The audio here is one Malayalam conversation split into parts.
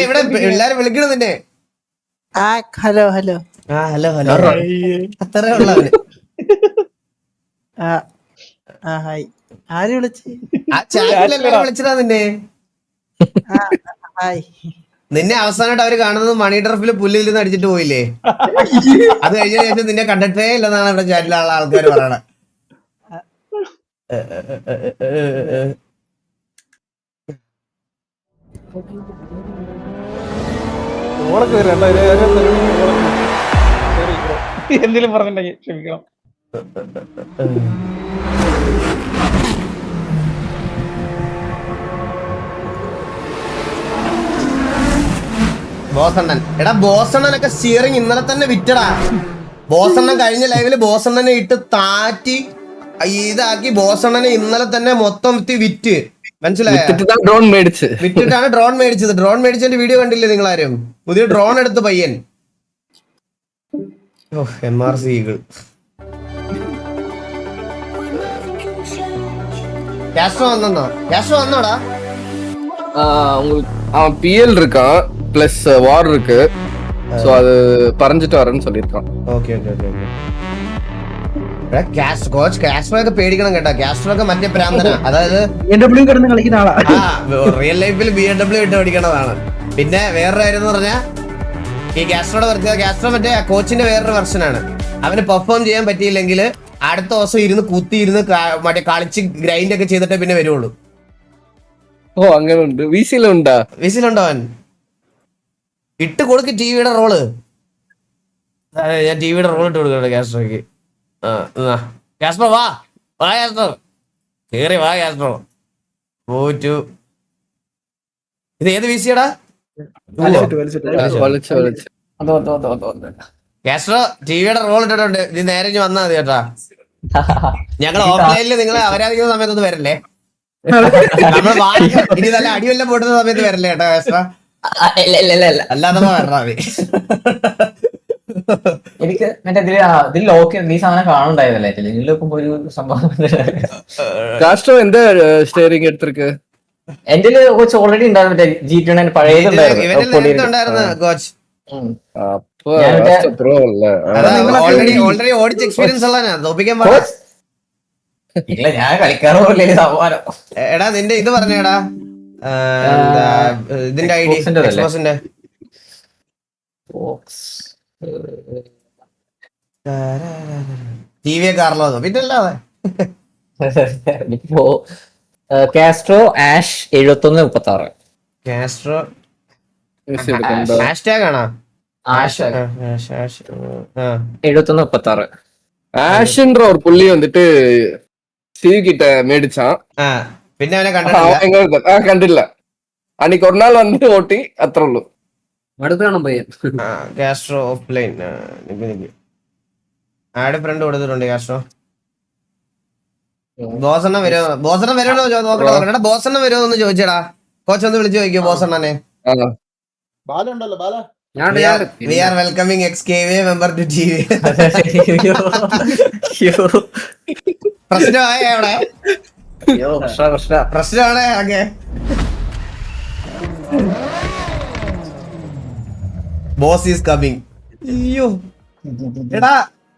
ഇവിടെ എല്ലാരും വിളിക്കണം നിന്നെ. Hello hello. ഹലോ ഹലോ അത്രേ ഉള്ളവന്. ഹായ്. ആര് വിളിച്ച്? ആ ചാറ്റിലെല്ലാരും വിളിച്ചതാ നിന്നെ. ഹായ്. നിന്നെ അവസാനമായിട്ട് അവര് കാണുന്നത് മണി ടർഫില് പുല്ലിൽ നിന്ന് അടിച്ചിട്ട് പോയില്ലേ? അത് കഴിഞ്ഞതിന് ശേഷം നിന്നെ കണ്ടിട്ടേ ഇല്ലെന്നാണ് ഇവിടെ ചാറ്റിലുള്ള ആൾക്കാർ പറയണത്. എന്തെങ്കിലും പറഞ്ഞിട്ടുണ്ടെങ്കിൽ ക്ഷമിക്കണം. ബോസണ്ണൻ, എടാ ബോസണ്ണനൊക്കെ സ്റ്റിയറിംഗ് ഇന്നലെ തന്നെ വിറ്റടാ. ബോസണ്ണൻ കഴിഞ്ഞ ലൈവില് ബോസണ്ണനെ ഇട്ട് താറ്റി ഇതാക്കി. ബോസണ്ണനെ ഇന്നലെ തന്നെ മൊത്തം വിറ്റ്, മനസ്സിലായോ? വിറ്റിട്ടാണ് ഡ്രോൺ മേടിച്ചത്. ഡ്രോൺ മേടിച്ചതിന്റെ വീഡിയോ കണ്ടില്ലേ നിങ്ങളാരും? പുതിയ ഡ്രോൺ എടുത്ത് പയ്യൻ. MRC eagle. കാസ്ട്രോ വന്നോ? കാസ്ട്രോ വന്നോടാ? அவன் PL இருக்கான் பிளஸ் வார் இருக்கு. சோ அது பறஞ்சிட்டு வரேன்னு சொல்லிருக்கான். Okay okay okay okay. Coach Castro ഒക്കെ പേടിക്കണം കേട്ടോ. കാസ്ട്രോ ഒക്കെ മറ്റേ പ്രാന്തനാ. അതായത് BMW കിടന്ന് കളിക്കുന്ന ആളാ. റിയൽ ലൈഫിൽ BMW ഇട്ട് പഠിക്കണതാണ്. പിന്നെ വേറൊരു കാര്യം എന്ന് പറഞ്ഞാൽ ഈ കാസ്ട്രോയുടെ വെറുതെ കാസ്ട്രോ മറ്റേ കോച്ചിന്റെ വേറൊരു വെർഷനാണ്. അവന് പെർഫോം ചെയ്യാൻ പറ്റിയില്ലെങ്കിൽ അടുത്ത ദിവസം ഇരുന്ന് കുത്തിയിരുന്ന് മറ്റേ കളിച്ച് ഗ്രൈൻഡ് ഒക്കെ ചെയ്തിട്ടേ പിന്നെ വരുള്ളൂ. ഓ അങ്ങനെ ഉണ്ട്. വിസിലുണ്ടോ അവൻ? ഇട്ട് കൊടുക്ക് ടിവിയുടെ റോള്. ഞാൻ ടിവിയുടെ റോൾ ഇട്ട് കൊടുക്കട്ടെ കാസ്ട്രോക്ക്. കാസ്ട്രോ വാ കാസ്ട്രോ, കേറി വാ കാസ്ട്രോ. പോറ്റു. ഇത് ഏത് വിസിയടാ? കാസ്ട്രോ ടിവിയുടെ റോൾ ഇട്ടിട്ടുണ്ട്. നീ നേരെ ഇനി വന്നാ മതി കേട്ടാ. ഞങ്ങൾ ഓഫ്ലൈനിൽ നിങ്ങളെ അവരാധിക്കുന്ന സമയത്തൊന്നും വരല്ലേ. നമ്മൾ ഇനി നല്ല അടിവെല്ലാം പൊട്ടുന്ന സമയത്ത് വരല്ലേ കേട്ടോ കാസ്ട്രോ. അല്ലാതെ വരണ മതി. എനിക്ക് മറ്റേ ഇതിൽ ലോക്ക് ഈ സാധനം കാണുണ്ടായതല്ലേ ഇതിൽ നോക്കുമ്പോ ഒരു സംഭവം. കാസ്ട്രോ എന്താ സ്റ്റിയറിംഗ് എടുത്തിருக்கு? എന്റെ കോച്ച് ഓൾറെഡി ഉണ്ടായിരുന്നു. മറ്റേ G29 പഴയതുണ്ടായിരുന്നു കോച്ച്. ഓൾറെഡി ഓടിച്ച എക്സ്പീരിയൻസ് ഉള്ളതാ. തോപ്പിക്കാൻ പാടില്ല. ഇല്ല, ഞാൻ കളിക്കാറില്ല സംഭവം. എടാ നിന്റെ ഇത് പറഞ്ഞേടാ, ഇതിന്റെ ഐഡി എക്സ്പോസിന്റെ. ടിവി കാറിലോ പിന്നല്ലാതെ. ഇപ്പോ കാസ്ട്രോ ആഷ് 7136. കാസ്ട്രോ ഹാഷ്ടാഗ് ആണോ? 7136. ஆஷ்ன்ற ஒரு புள்ளி வந்துட்டு சிவி கிட்ட மேடிச்சான். പിന്നെ അവനെ കണ്ടില്ല. അன்னைக்கு ഒരു നാൾ വന്നിട്ട് ഓട്ടി അത്രേ ഉള്ളൂ. അടുത്താണ് പയ്യൻ. കാസ്ട്രോ ഓഫ്ലൈൻ ആഡ് ഫ്രണ്ട് കൊടുത്തിട്ടുണ്ട്. കാസ്ട്രോ ബോസണ്ണ വരുമോ? ബോസണ്ണ വരുമോ നോക്കട്ടെ. ബോസണ്ണ വരുമോ എന്ന് ചോദിച്ചടാ. കോച്ച് ഒന്ന് വിളിച്ചു ചോദിക്കോ ബോസണ്ണനെ. We are welcoming XKVA member to TV. പ്രശ്നമായ അവിടെ പ്രശ്നമാണ്. Okay boss is coming. അയ്യോ എടാ,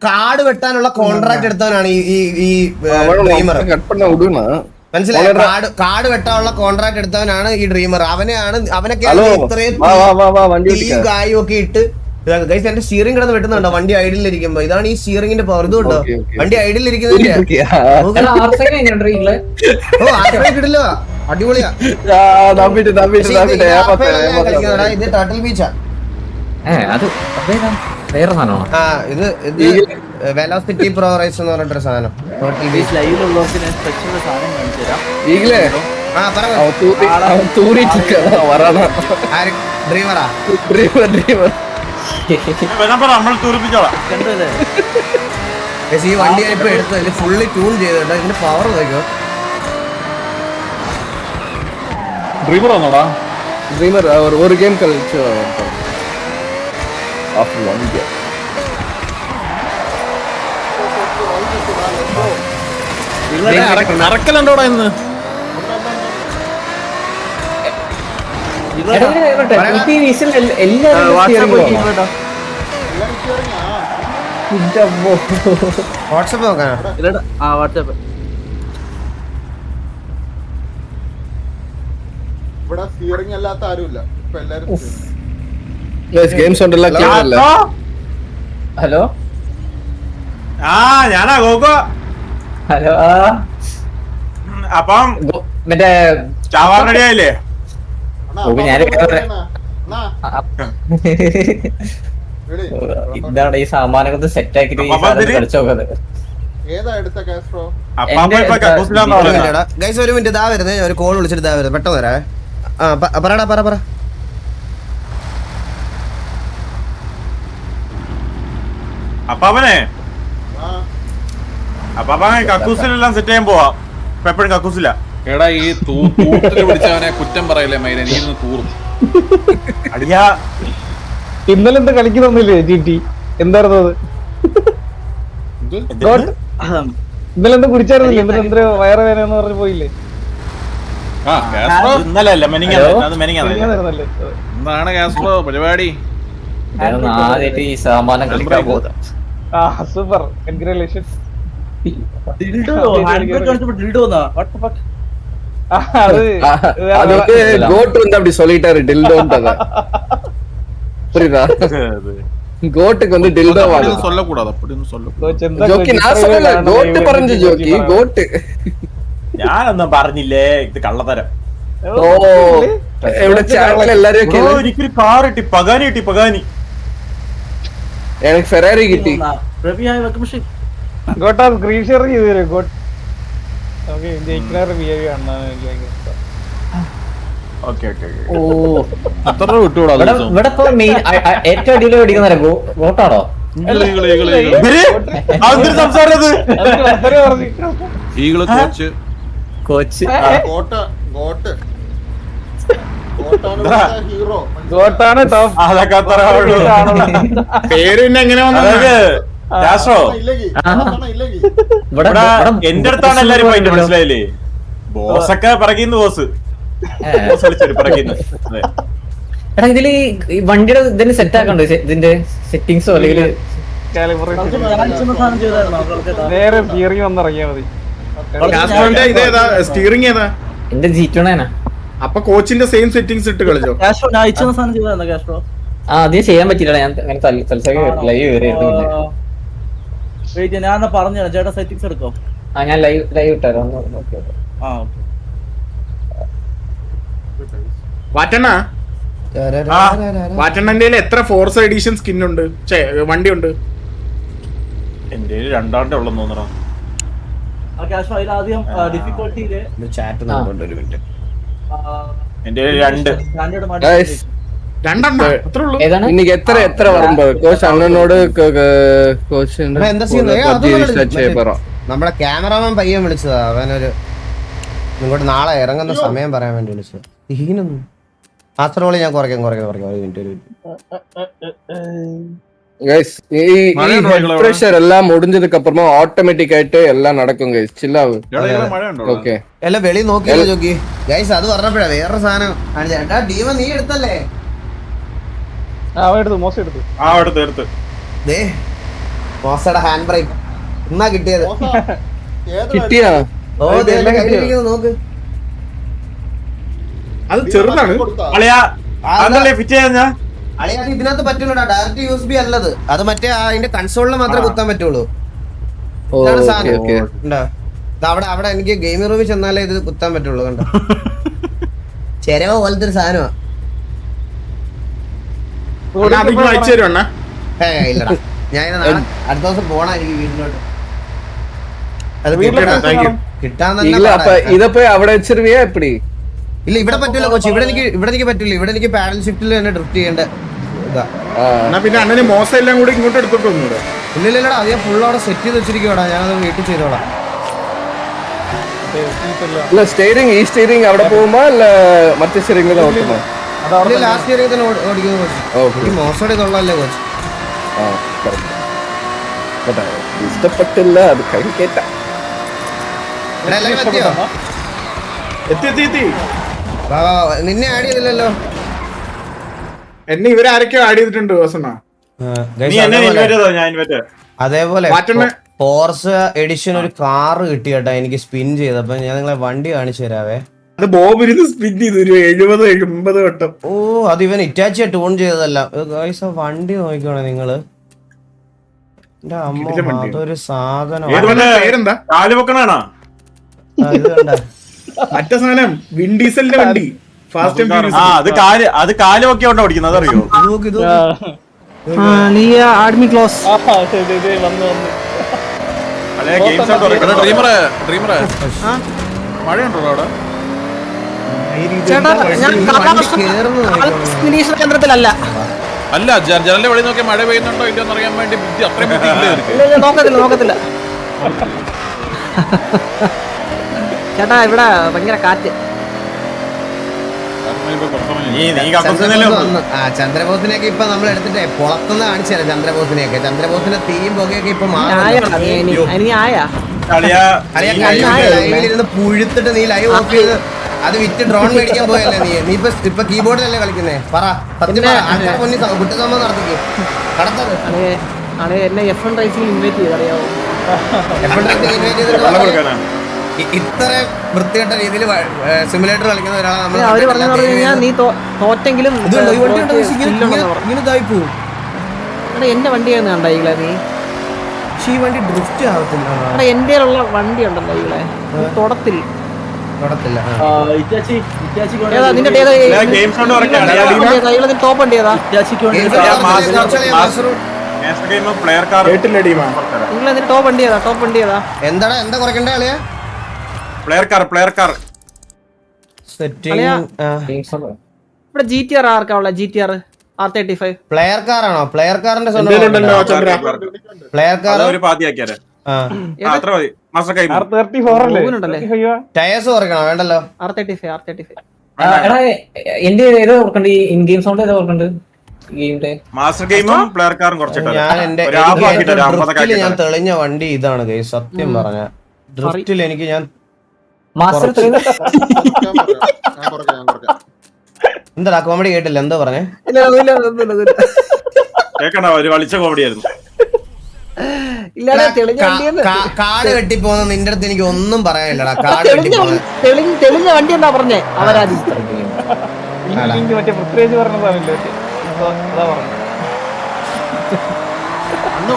കാട് വെട്ടാനുള്ള കോൺട്രാക്ട് എടുത്തവനാണ് ഈ ഡ്രീമർ. മനസ്സിലായോ? കാട് വെട്ടാനുള്ള കോൺട്രാക്ട് എടുത്തവനാണ് ഈ ഡ്രീമർ. അവനൊക്കെ ഇത്രയും ഗായും ഒക്കെ ഇട്ട് എന്റെ സ്റ്റിയറിംഗ് കിടന്ന് വെട്ടുന്നുണ്ടോ വണ്ടി ഐഡിലിരിക്കുമ്പോ? ഇതാണ് ഈ സ്റ്റിയറിംഗിന്റെ പവർ. ഇതുണ്ടോ വണ്ടി ഐഡിലിരിക്കുന്നതിന്റെ? കിടില്ല, അടിപൊളിയാ. ഇത് ടർട്ടിൽ ബീച്ചാ. വേറെ സാധനമാണോ? ഇത് വെലോസിറ്റി പ്രോ റേസ് എന്ന് പറഞ്ഞിട്ടൊരു സാധനം. ടോട്ടൽ ബീച്ച് ലൈവിലുള്ളവർക്ക് ഞാൻ സ്പെഷ്യൽ സാധനം കാണിച്ചു തരാം. ഡ്രീമറാ? ഈ വണ്ടി ഇപ്പൊ എടുത്തത് ഫുള്ളി ട്യൂൺ ചെയ്തോ. ഇതിന്റെ പവർ നോക്കിയോ. ഡ്രീമർ വന്നോടാ. ഡ്രീമർ ഒരു ഗെയിം കളിച്ചു. നടക്കലുണ്ടോടാ ഇന്ന്? വാട്സപ്പ് നോക്കാനാ? വാട്സാപ്പ് ഇവിടെ സ്റ്റിയറിംഗ് അല്ലാത്ത ആരുമില്ല ഇപ്പൊ എല്ലാരും ഗെയിംസ് ഉണ്ടല്ലോ clear അല്ലേ? ഹലോ ഞാനാ ഗോകോ. ഹലോ അപ്പം മറ്റേ ചാവാൻ റെഡി ആയില്ലേ? ഇതാണ് ഈ സാമാനങ്ങൾ സെറ്റ് ആക്കിട്ട് കളിച്ചു നോക്കുന്നത്. ഏതാ എടുത്ത കാസ്ട്രോ? ഗൈസ് ഒരു മിനിറ്റ്, ഇതാ വരുന്നത്. ഒരു കോൾ വിളിച്ചിട്ട് ഇതാ വരുന്നത്. പെട്ടെന്ന് വരാ. പറടാ പറ. അപ്പാപ്പനെ കക്കൂസിലെല്ലാം സെറ്റ് ചെയ്യാൻ പോവാ. ഇപ്പൊ എപ്പോഴും കക്കൂസില്ല. എടാ ഈ തൂട്ടില് പിടിച്ചവനെ കുറ്റം പറയല്ലേ മൈര, നീ ഇന്ന് തൂറും. അടിയാ ഇന്നലെ എന്താ കളിക്കുന്നില്ലേ GT? എന്തായിരുന്നു അത്? ഇന്നലെ എന്താ കുടിച്ചായിരുന്നില്ലേ? ഇന്നലെ എന്താ വയറ് വേന എന്ന് പറഞ്ഞു പോയില്ലേ? ഇന്നലെ അല്ല മെനിങ്ങാന്നല്ലേ. എന്താണ് കാസ്ട്രോ പരിപാടി? ആദ്യമായിട്ട് ഈ സാമാനം കളിക്കാൻ പോകുന്നത്. Super, congratulations. அது வந்து கோட் வந்து அப்படி சொல்லிட்டாரு டில்டோன்றத. புரியுதா? கோட்டுக்கு வந்து டில்டோ வாங்க சொல்லக்கூடாது, அப்படின்னு சொல்லக்கூடாது. ஜோக்கி நான் சொல்லல, கோட் പറഞ്ഞു ജോക്കി. கோட் ഞാനൊന്നും പറഞ്ഞില്ലേ, ഇത് കള്ളത്തരം. ഓ ഇവിടെ ചാനൽ എല്ലാരും ഒരിക്കലും കാർ കിട്ടി, പകാനി. എനിക്ക് ഫെറാറി കിട്ടി. ഗോട്ടാ സ്ക്രീൻ ഷെയർ ചെയ്തു തരും. ഗോട്ട് ഓക്കെ, ജയിക്കുന്നവരുടെ ബിഹേവിയർ കാണാൻ എനിക്ക് ഭയങ്കര ഇഷ്ടം. ഓക്കെ അത്ര വിട്ടുകൂടാ. ഇവിടെ ഇപ്പൊ ഏറ്റവും അടിയിൽ പഠിക്കുന്ന ഗോട്ടാണോ? ഈകള് കോച്ച് കോച്ച് ഹീറോ ഗോട്ടാണ് ടോപ്പ്. അതൊക്കെ അത്ര പേര് പിന്നെ എങ്ങനെ ഇവിടെ എന്റെ അടുത്താണ് എല്ലാരും പോയിട്ട് മനസ്സിലായില്ലേ? ബോസൊക്കെ പിറകിന്ന് ബോസ് പിറകിന്ന്. എടാ ഇതില് ഈ വണ്ടിയുടെ ഇതിന് സെറ്റ് ആക്കണ്ടോ? ഇതിന്റെ സെറ്റിങ്സോ അല്ലെങ്കിൽ നേരെ സ്റ്റിയറിംഗ് വന്നിറങ്ങിയാ മതി. സ്റ്റിയറിംഗ് ഏതാ? എന്റെ G2 അപ്പൊ കോച്ചിന്റെ സെയിം സെറ്റിംഗ്സ് ഇട്ട് കളിച്ചോ? അത് ചെയ്യാൻ പറ്റില്ല. ഞാൻ അങ്ങനെ ലൈവ് കയറിയിരുന്നു. ഞാൻ പറഞ്ഞു ചേട്ടാ, സെറ്റിംഗ്സ് എടുക്കോ? ഞാൻ ലൈവ് ഇട്ടായിരുന്നു. വാറ്റണ്ണന്റെ എത്ര ഫോർസ് എഡിഷൻ സ്കിൻ ഉണ്ട്? വണ്ടി ഉണ്ട്? എന്റെ 2 ഉള്ളെന്ന് തോന്നണം. അതിലാദ്യം ഡിഫിക്കൽട്ടിയില് ചാറ്റ് നോക്കണ്ട ഒരു മിനിറ്റ്. എന്റെ 2 രണ്ടെണ്ണം അത്രേ ഉള്ളൂ. இன்னைக்கு எத்தனை வரும்போது கோச் அண்ணனோடு கோச் എന്താ നമ്മുടെ ക്യാമറാമാൻ പയ്യൻ വിളിച്ചതാ. അവനൊരു ഇങ്ങോട്ട് നാളെ ഇറങ്ങുന്ന സമയം പറയാൻ വേണ്ടി വിളിച്ചത്. ഈനൊന്നും കാസർഗോഡ് ഞാൻ കുറയ്ക്കാം ഒരു മിനിറ്റ്. ഗൈസ് ഈ പ്രഷർ എല്ലാം മുടിഞ്ഞதுக்கு അപ്പുറமா ഓട്ടോമാറ്റിക് ആയിട്ട് എല്ലാം നടക്കും ഗൈസ്. ചിൽ ആവ്. ഓക്കേ എല്ലാം വെളി നോക്കിയല്ലോ ജോക്കി. ഗൈസ് അത് പറഞ്ഞപ്പോഴാ വേറൊരു സാധനം ചേട്ടാ. ഡീമ നീ എടുത്തല്ലേ? എടുത്തു. ദേ മോസയുടെ ഹാൻഡ് ബ്രേക്ക് എന്നാ കിട്ടിയത്. കിട്ടിയാ? ഓ നോക്ക്, അത് ചെറുതാണ്. ഫിറ്റ് ചെയ്യാ. അളിയാ ഇതിനകത്ത് പറ്റൂലടാ. ഡയറക്റ്റ് USB അല്ലത്. അത് മറ്റേ അതിന്റെ കൺസോളിൽ മാത്രമേ കുത്താൻ പറ്റുള്ളൂ. ഇതാണ് സാധനം. അവിടെ എനിക്ക് ഗെയിമിംഗ് റൂമിൽ ചെന്നാലേ ഇത് കുത്താൻ പറ്റുള്ളൂ. കണ്ടോ, ചെരവ പോലത്തെ ഒരു സാധനമാ. അയച്ചു തരുവണ്ണ. ഇല്ലടാ, ഞാൻ അടുത്ത ദിവസം പോണ എനിക്ക് വീട്ടിലോട്ട്. അത് കിട്ടാൻ ഇതപ്പോ അവിടെ വെച്ചിരുവിയാ എപ്പടി? ഇല്ല ഇവിടെ പറ്റൂല കോച്ച്. ഇവിടെ എനിക്ക് പറ്റില്ല. ഇവിടെ എനിക്ക് പാഡൽ ഷിഫ്റ്റിൽ തന്നെ ഡ്രിഫ്റ്റ് ചെയ്യേണ്ട ഇതാ. പിന്നെ അണ്ണന് മോശം എല്ലാം കൂടി ഇങ്ങോട്ട് എടുത്തിട്ട് വന്നൂടെ? ഇല്ലല്ലടാ, അത് ഞാൻ ഫുൾ അവിടെ സെറ്റ് ചെയ്ത് വെച്ചിരിക്കോടാ. ഞാനത് വീട്ടിൽ ചെയ്തോളാം. സ്റ്റിയറിംഗ് ഈ സ്റ്റിയറിംഗ് അവിടെ പോകുമ്പോ അല്ല മറ്റേ സ്റ്റിയറിംഗ് ഓട്ടുമോ? ലാസ്റ്റ് ഇയറിൽ തന്നെ ഓടിക്കുന്ന കോച്ച്. മോശം ഇതുള്ളല്ലേ കോച്ച്? ഇഷ്ടപ്പെട്ടില്ല, അത് കഴിക്കേറ്റ. എത്തി നിന്നെ ആഡ് ചെയ്തില്ലല്ലോ. എന്നെ ഇവരാരൊക്കെയോ ആഡ് ചെയ്തിട്ടുണ്ട് ദിവസം നീ എന്നെ ഇൻവൈറ്റ് ചെയ്തോ? ഞാൻ ഇൻവൈറ്റ് അതേപോലെ മാറ്റണ്ട. ഫോർസ് എഡിഷൻ ഒരു കാറ് കിട്ടി കേട്ടോ എനിക്ക് സ്പിൻ ചെയ്തപ്പോ. ഞാൻ നിങ്ങളെ വണ്ടി കാണിച്ചു തരാവേ. അത് ബോബിരുന്ന് സ്പിൻ ചെയ്തു ഒരു 70-80 വട്ടം. ഓ അത് ഇവൻ ഇറ്റാച്ചിയാ ട്യൂൺ ചെയ്തതല്ല ഗൈസ്. ആ വണ്ടി നോക്കിക്കോണേ നിങ്ങള്. എന്റെ അമ്മ അതൊരു സാധനം. പേരെന്താ? കാലുപൊക്കണാണോ? ഇത് കണ്ട മറ്റേ സാധനം വിൻഡീസലിന്റെ വണ്ടി ഫാസ്റ്റ് ആൻഡ് ഫ്യൂരിയസ്. അത് കാലുപൊക്കെ ഉണ്ടോ ഓടിക്കുന്നത് അതറിയോ? നീ ആർമി ക്ലോസ് വന്നു അതെ ഗെയിം സൗണ്ട് ഉറക്കണം. മഴയുണ്ടോ അവിടെ? നിരീക്ഷണ കേന്ദ്രത്തിലല്ല. അല്ല ജനലിന്റെ വഴി നോക്കിയാൽ മഴ പെയ്യുന്നുണ്ടോ ഇല്ലയോ എന്ന് അറിയാൻ വേണ്ടി അത്രയും ബുദ്ധി ഇല്ല ഇവർക്ക്. നോക്കത്തില്ല ചേട്ടാ ഇവിടെ ഭയങ്കര കാറ്റ്. നീ കക്കൂസിനല്ലേ വന്നു? ചന്ദ്രബോസിനെയൊക്കെ ഇപ്പൊ നമ്മൾ എടുത്തിട്ടേ പുറത്തുനിന്ന് കാണിച്ചു തരാം. ചന്ദ്രബോസിനെയൊക്കെ ചന്ദ്രബോസിന്റെ തീയും പുകയൊക്കെ ഇപ്പൊ ലൈവിലിരുന്ന് പുഴുത്തിട്ട് നീ ലൈവ് ഓഫ് ചെയ്ത് അത് വിറ്റ് ഡ്രോൺ മേടിക്കാൻ പോയല്ലേ നീ? നീ ഇപ്പൊ കീബോർഡിലല്ലേ കളിക്കുന്നേ? പറ സത്യം കുറ്റസമ്മതം നടത്തിക്ക്. കടത്തത് എന്നെ F1 റേസിംഗ് ഇൻവൈറ്റ് ചെയ്തറിയാവോ? ഇത്ര വൃത്തികെട്ട രീതിയിൽ സിമുലേറ്റർ കളിക്കുന്ന ഒരാളെ അവര് പറഞ്ഞു നീ തോറ്റെങ്കിലും എന്റെ വണ്ടിയാണ് കണ്ട ഈകളെ നീ. ഈ വണ്ടി ഡ്രിഫ്റ്റ് ആവത്തില്ല. എന്റെ ഉള്ള വണ്ടി ഉണ്ടല്ലോ ഈകളെ തൊടത്തിൽ. ഏതാ നിന്റെ ഗെയിം സൗണ്ട് ഉറക്കണം. ടോപ്പ് വണ്ടി ഏതാ? പ്ലെയർ കാർ നിങ്ങൾ ഇതിന്റെ ടോപ്പ് വണ്ടി ഏതാ? ടോപ്പ് വണ്ടി ഏതാ? എന്താ കുറയ്ക്കണ്ടേ അളിയാ? പ്ലെയർ കാർ ഇവിടെ GTR ആർക്കാ ഉള്ള? GTR R35 പ്ലെയർ കാറാണോ? പ്ലെയർ കാറിന്റെ പ്ലെയർ കാർ ഒരു പാതിയാക്കിയാലേ അത്ര മതി. മാസ്റ്റർ കൈ ടയേഴ്സ് കുറയ്ക്കണോ? വേണ്ടല്ലോ. R35 എടാ എന്റെ ഏതാ ഓർക്കണ്ട്? ഈ ഇൻ ഗെയിം സൗണ്ട് ഏതാ ഓർക്കണ്ട്? മാസ്റ്റർ ഗെയിമും പ്ലെയർ കാറും കുറച്ചിട്ട് ഞാൻ തെളിഞ്ഞ വണ്ടി ഇതാണ് ഗൈസ്. സത്യം പറഞ്ഞ ഡ്രിഫ്റ്റിൽ എനിക്ക് ഞാൻ എന്താ കോമഡി കേട്ടില്ല. എന്താ പറഞ്ഞേ? കേക്കണ്ട ഒരു കളിച്ച കോമഡി ആയിരുന്നു. കാട് വെട്ടിപ്പോന്ന നിന്റെ അടുത്ത് എനിക്ക് ഒന്നും പറയാനില്ലടാ. കാട് വെട്ടിപ്പോന്ന തെളിഞ്ഞ വണ്ടി എന്താ പറഞ്ഞേ? അവരാതി മറ്റേ പൃഥ്വിരാജ് പറഞ്ഞതാണല്ലോ. അതാ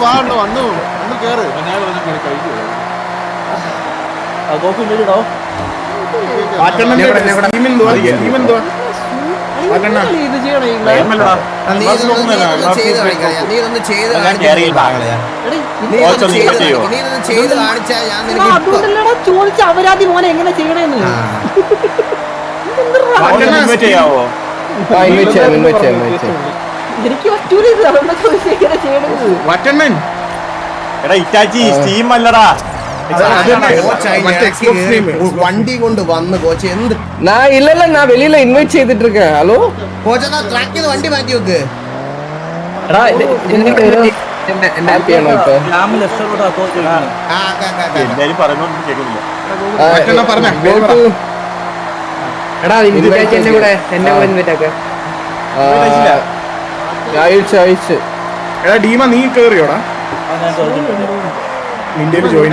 പറഞ്ഞു വന്നു കേറ്. ഇത് ചെയ്യണോ? ചോദിച്ച അവരാതി മോനെ എങ്ങനെ ചെയ്യണേന്ന് എനിക്ക് പറ്റൂല. എങ്ങനെ ചെയ്യണത്? ഇറ്റാച്ചി സ്റ്റീം അല്ലടാ. വണ്ടി കൊണ്ട് വന്ന് കോച്ച് എന്ത് ഇല്ലല്ല ഞാൻ വെളിയില ഇൻവൈറ്റ് ചെയ്തിട്ട് இருக்கேன். ഹലോ കോച്ച് ട്രാക്ക് ചെയ്ത് വണ്ടി മാറ്റി വെക്ക്. ഹാപ്പിയാണോ ഇപ്പൊ? എല്ലാരും പറയുന്നൊന്നും കേൾക്കുന്നില്ല. അയച്ചു എടാ ഡീമ നീ കേറിയോടാ? ഇന്ത്യയിൽ ജോയിൻ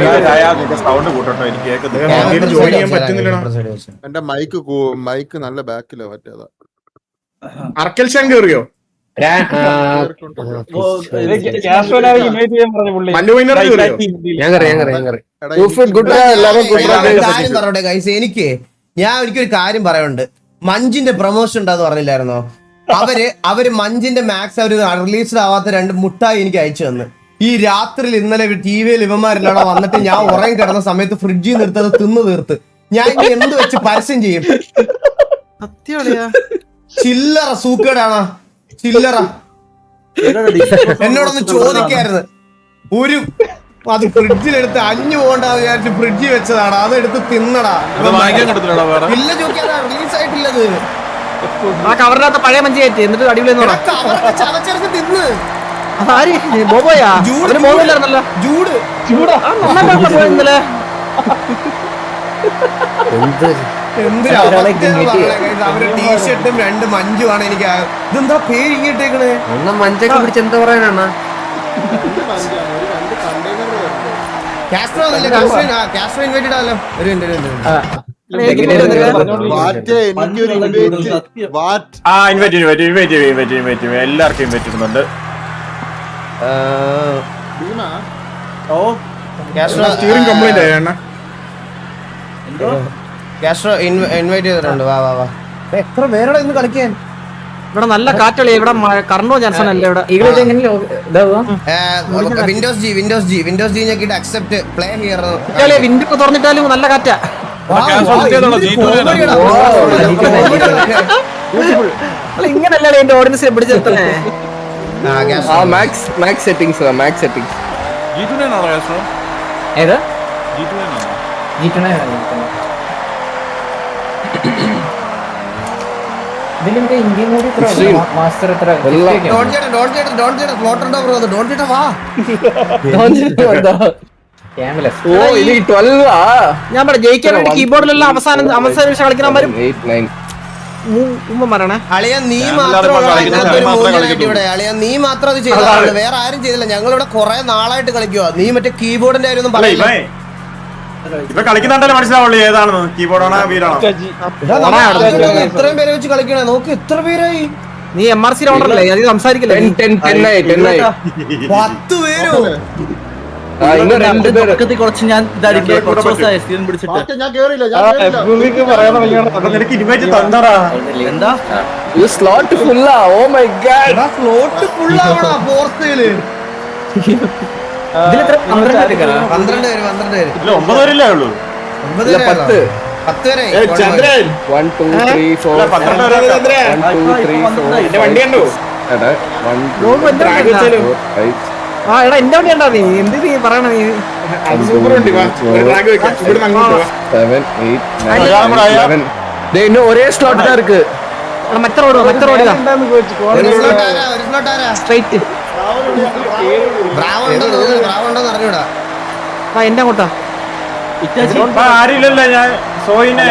സൗണ്ട് കൂട്ടോ എനിക്ക് കേൾക്കുന്നത്. ഇന്ത്യയിൽ ജോയിൻ ചെയ്യാൻ പറ്റുന്നില്ലടാ. എന്റെ മൈക്ക് നല്ല ബാക്കിലോ മറ്റേതാ. അർക്കൽ ഷാൻ കേറിയോ? എനിക്ക് ഒരിക്കലും കാര്യം പറയാനുണ്ട്. മഞ്ചിന്റെ പ്രൊമോഷൻ ഉണ്ടെന്ന് പറഞ്ഞില്ലായിരുന്നോ? അവര് മഞ്ചിന്റെ മാക്സ് അവര് റിലീസ്ഡ് ആവാത്ത 2 മുട്ടായി എനിക്ക് അയച്ചു തന്നു. ഈ രാത്രിയിൽ ഇന്നലെ ടിവിയിൽ ഇവന്മാരില്ലാതെ വന്നിട്ട് ഞാൻ ഉറങ്ങി കിടന്ന സമയത്ത് ഫ്രിഡ്ജിൽ നിന്ന് എടുത്തത് തിന്ന് തീർത്ത് ഞാൻ എന്ത് വെച്ച് പരസ്യം ചെയ്യും? ചില്ലറ സൂക്കേടാണോ? ചില്ലറ എന്നോടൊന്ന് ചോദിക്കായിരുന്നു. അത് ഫ്രിഡ്ജിലെടുത്ത് അഞ്ഞു പോകണ്ടെന്ന് വിചാരിച്ച് ഫ്രിഡ്ജിൽ വെച്ചതാണ്. അതെടുത്ത് തിന്നടാ. ഇല്ല ചോദിക്കാ റിലീസ് ആയിട്ടില്ലത്. കവറിനകത്ത് പഴയ മഞ്ചി കയറ്റി എന്നിട്ട് അടിപൊളി ചതച്ചെടുത്ത് തിന്ന്. ബോബോയാ ബോബോയില്ലായിരുന്നല്ലോ. ജൂഡ് പോയിന്നല്ലേ എന്തിനാ അവര് ടീഷർട്ടും 2 മഞ്ചുമാണ് എനിക്ക് ഇതെന്താ പേര് ഇങ്ങോട്ടേക്കണേ മഞ്ചൊക്കെ പിടിച്ച് എന്താ പറയാനാണ് കാസ്ട്രോ ഇൻവൈറ്റഡ് ആണല്ലോ ഒരു എല്ലാവർക്കും ഇൻവൈറ്റ് ഇടുന്നുണ്ട്. സ്റ്റിയറിംഗ് കംപ്ലൈന്റ് ആയ കാസ്ട്രോ ഇൻവൈറ്റ് ചെയ്തിട്ടുണ്ട്. വാ വാ വാ എത്ര പേരോടെ ഇന്ന് കളിക്കാൻ. ഇവിടെ നല്ല കാറ്റളി ഇവിടെ കറണ്ടോ ജാൻസൺ അല്ലേ ഇവിടെ വിൻഡോസ് ജി ഞെക്കിട്ട് അക്സെപ്റ്റ് പ്ലേ ഹിയർ വിൻഡോ തുറന്നിട്ടാലും നല്ല കാറ്റാ. ഇങ്ങനല്ലേ എന്റെ ഓഡിയൻസിനെ പിടിച്ചെടുത്തേ. മാക്സ് സെറ്റിംഗ്സ് ഏത് ഇതിലെന്താ ഇന്ത്യൻ മാസ്റ്റർ എത്ര ഞാൻ പറയാം ജയിക്കാൻ വേണ്ടി കീബോർഡിലെല്ലാം അവസാനം കളിക്കണമാരും പറയണേ. അളിയ നീ മാത്രം നീ മാത്രം അത് ചെയ്ത വേറെ ആരും ചെയ്തില്ല. ഞങ്ങളിവിടെ കുറെ നാളായിട്ട് കളിക്കുക. നീ മറ്റേ കീബോർഡിന്റെ കാര്യം ഒന്നും പറയില്ല. ഇപ്പൊ കളിക്കുന്നുണ്ടല്ലോ മനസ്സിലാവുള്ളൂ ഏതാണെന്ന്, കീബോർഡാണോ വീടാണോ. ഇത്രയും പേരെ വെച്ച് കളിക്കണേ നോക്ക് എത്ര പേരായി. നീ MRC റൗണ്ടറല്ലേ അത് സംസാരിക്കില്ലേ. 10 പേരോ കുറച്ച് ഞാൻ നിനക്ക് ഇൻവൈറ്റ് തന്നടാ. എന്താ സ്ലോട്ട് ഫുള്ളാ. ഓ മൈ ഗോഡ് ഫ്ലോട്ട് ഫുള്ളാവണ ഫോർത്തേല് 12 പേര് 12 പേര് 9 പേരില്ലേ ഉള്ളൂ. 10 പേരെ 1 2 3 4 വണ്ടി കണ്ടോ? ആ എടാ എന്റെ വണ്ടി ഉണ്ടാ. നീ എന്ത് നീ പറയണ നീ സൂപ്പർ വണ്ടി. ഒരേ സ്ലോട്ട് ഇருக்கு. മറ്റേ റോഡ് സ്ട്രൈറ്റ് അറിഞ്ഞൂടാ. ആ എന്റെ അങ്ങോട്ടാ ആരില്ലല്ലോ. ഞാൻ സോയിനെ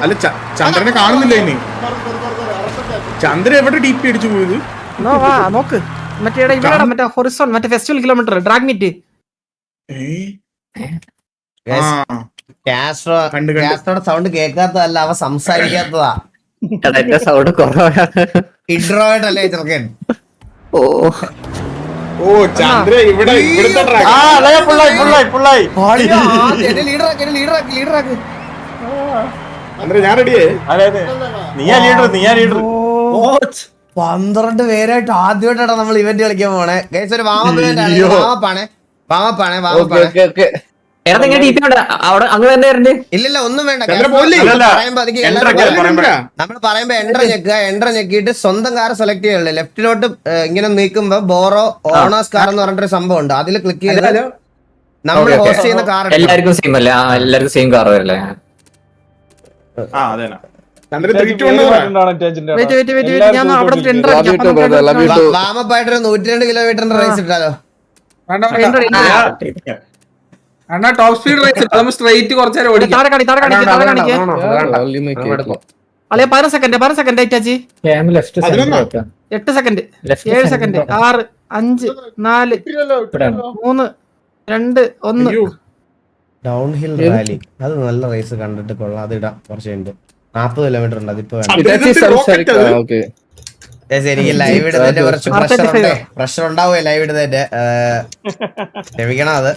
അല്ല ചന്ദ്രനെ കാണുന്നില്ല ഇനി. ചന്ദ്രൻ എവിടെ DP അടിച്ചു പോയത്? നോക്ക് മറ്റേ ഇവിടെ മറ്റേ ഹൊറിസോൺ മറ്റേ ഫെസ്റ്റിവൽ കിലോമീറ്റർ ഡ്രാഗ് മീറ്റ്. കാസ്ട്രോയുടെ സൗണ്ട് കേൾക്കാത്തതല്ല അവ സംസാരിക്കാത്തതാ. എന്റെ സൗണ്ട് കുറവാണ്. ഇൻട്രോവേർട്ട് അല്ലേ ചെറുക്കൻ. ഓ ചന്ദ്ര ഇവിടെ ഇവിടുത്തെ ലീഡറാക്കി ചന്ദ്ര ഞാൻ റെഡിയേ. നീയാ ലീഡർ 12 പേരായിട്ട് ആദ്യമായിട്ടാണ് നമ്മൾ ഇവന്റ് കളിക്കാൻ പോണേ. ഗൈസ് ഒരു വാമപ്പാണേ. ഇല്ലല്ല ഒന്നും വേണ്ട. നമ്മൾ പറയുമ്പോ എൻട്ര ഞെക്കിയിട്ട് സ്വന്തം കാർ സെലക്ട് ചെയ്യാനുള്ളൂ. ലെഫ്റ്റിലോട്ട് ഇങ്ങനെ നീക്കുമ്പോ ബോറോ ഓണേഴ്സ് കാർ എന്ന് പറഞ്ഞിട്ടൊരു സംഭവം ഉണ്ട്. അതിൽ ക്ലിക്ക് ചെയ്താൽ നമ്മൾ ഹോസ്റ്റ് ചെയ്യുന്ന കാർ എല്ലാവർക്കും സെയിം അല്ലേ? എല്ലാവർക്കും സെയിം കാർ വരല്ലേ? വാമപ്പായിട്ടൊരു 102 കിലോമീറ്ററിന്റെ റേസ് ഇട്ടാലോ? അണ്ണാ ടോപ്പ് സ്പീഡ് റേസ് നമ്മൾ സ്ട്രൈറ്റ് കുറച്ചേരം ഓടിക്കാം. 10 second 8 second 7 second 6 5 4 3 2 1. Down hill rally അത് നല്ല റേസ് കണ്ടിട്ട് കൊള്ളാം. അത് ഇടാം. കുറച്ച് 40 കിലോമീറ്റർ ഉണ്ട്. അതിപ്പോ ശരിക്കും ലൈവ് ഇടുന്നതിന്റെ കുറച്ച് പ്രഷർ ഉണ്ടാവുക. ലൈവ് ഇടുന്നതിന്റെ ക്ഷമിക്കണം. അത്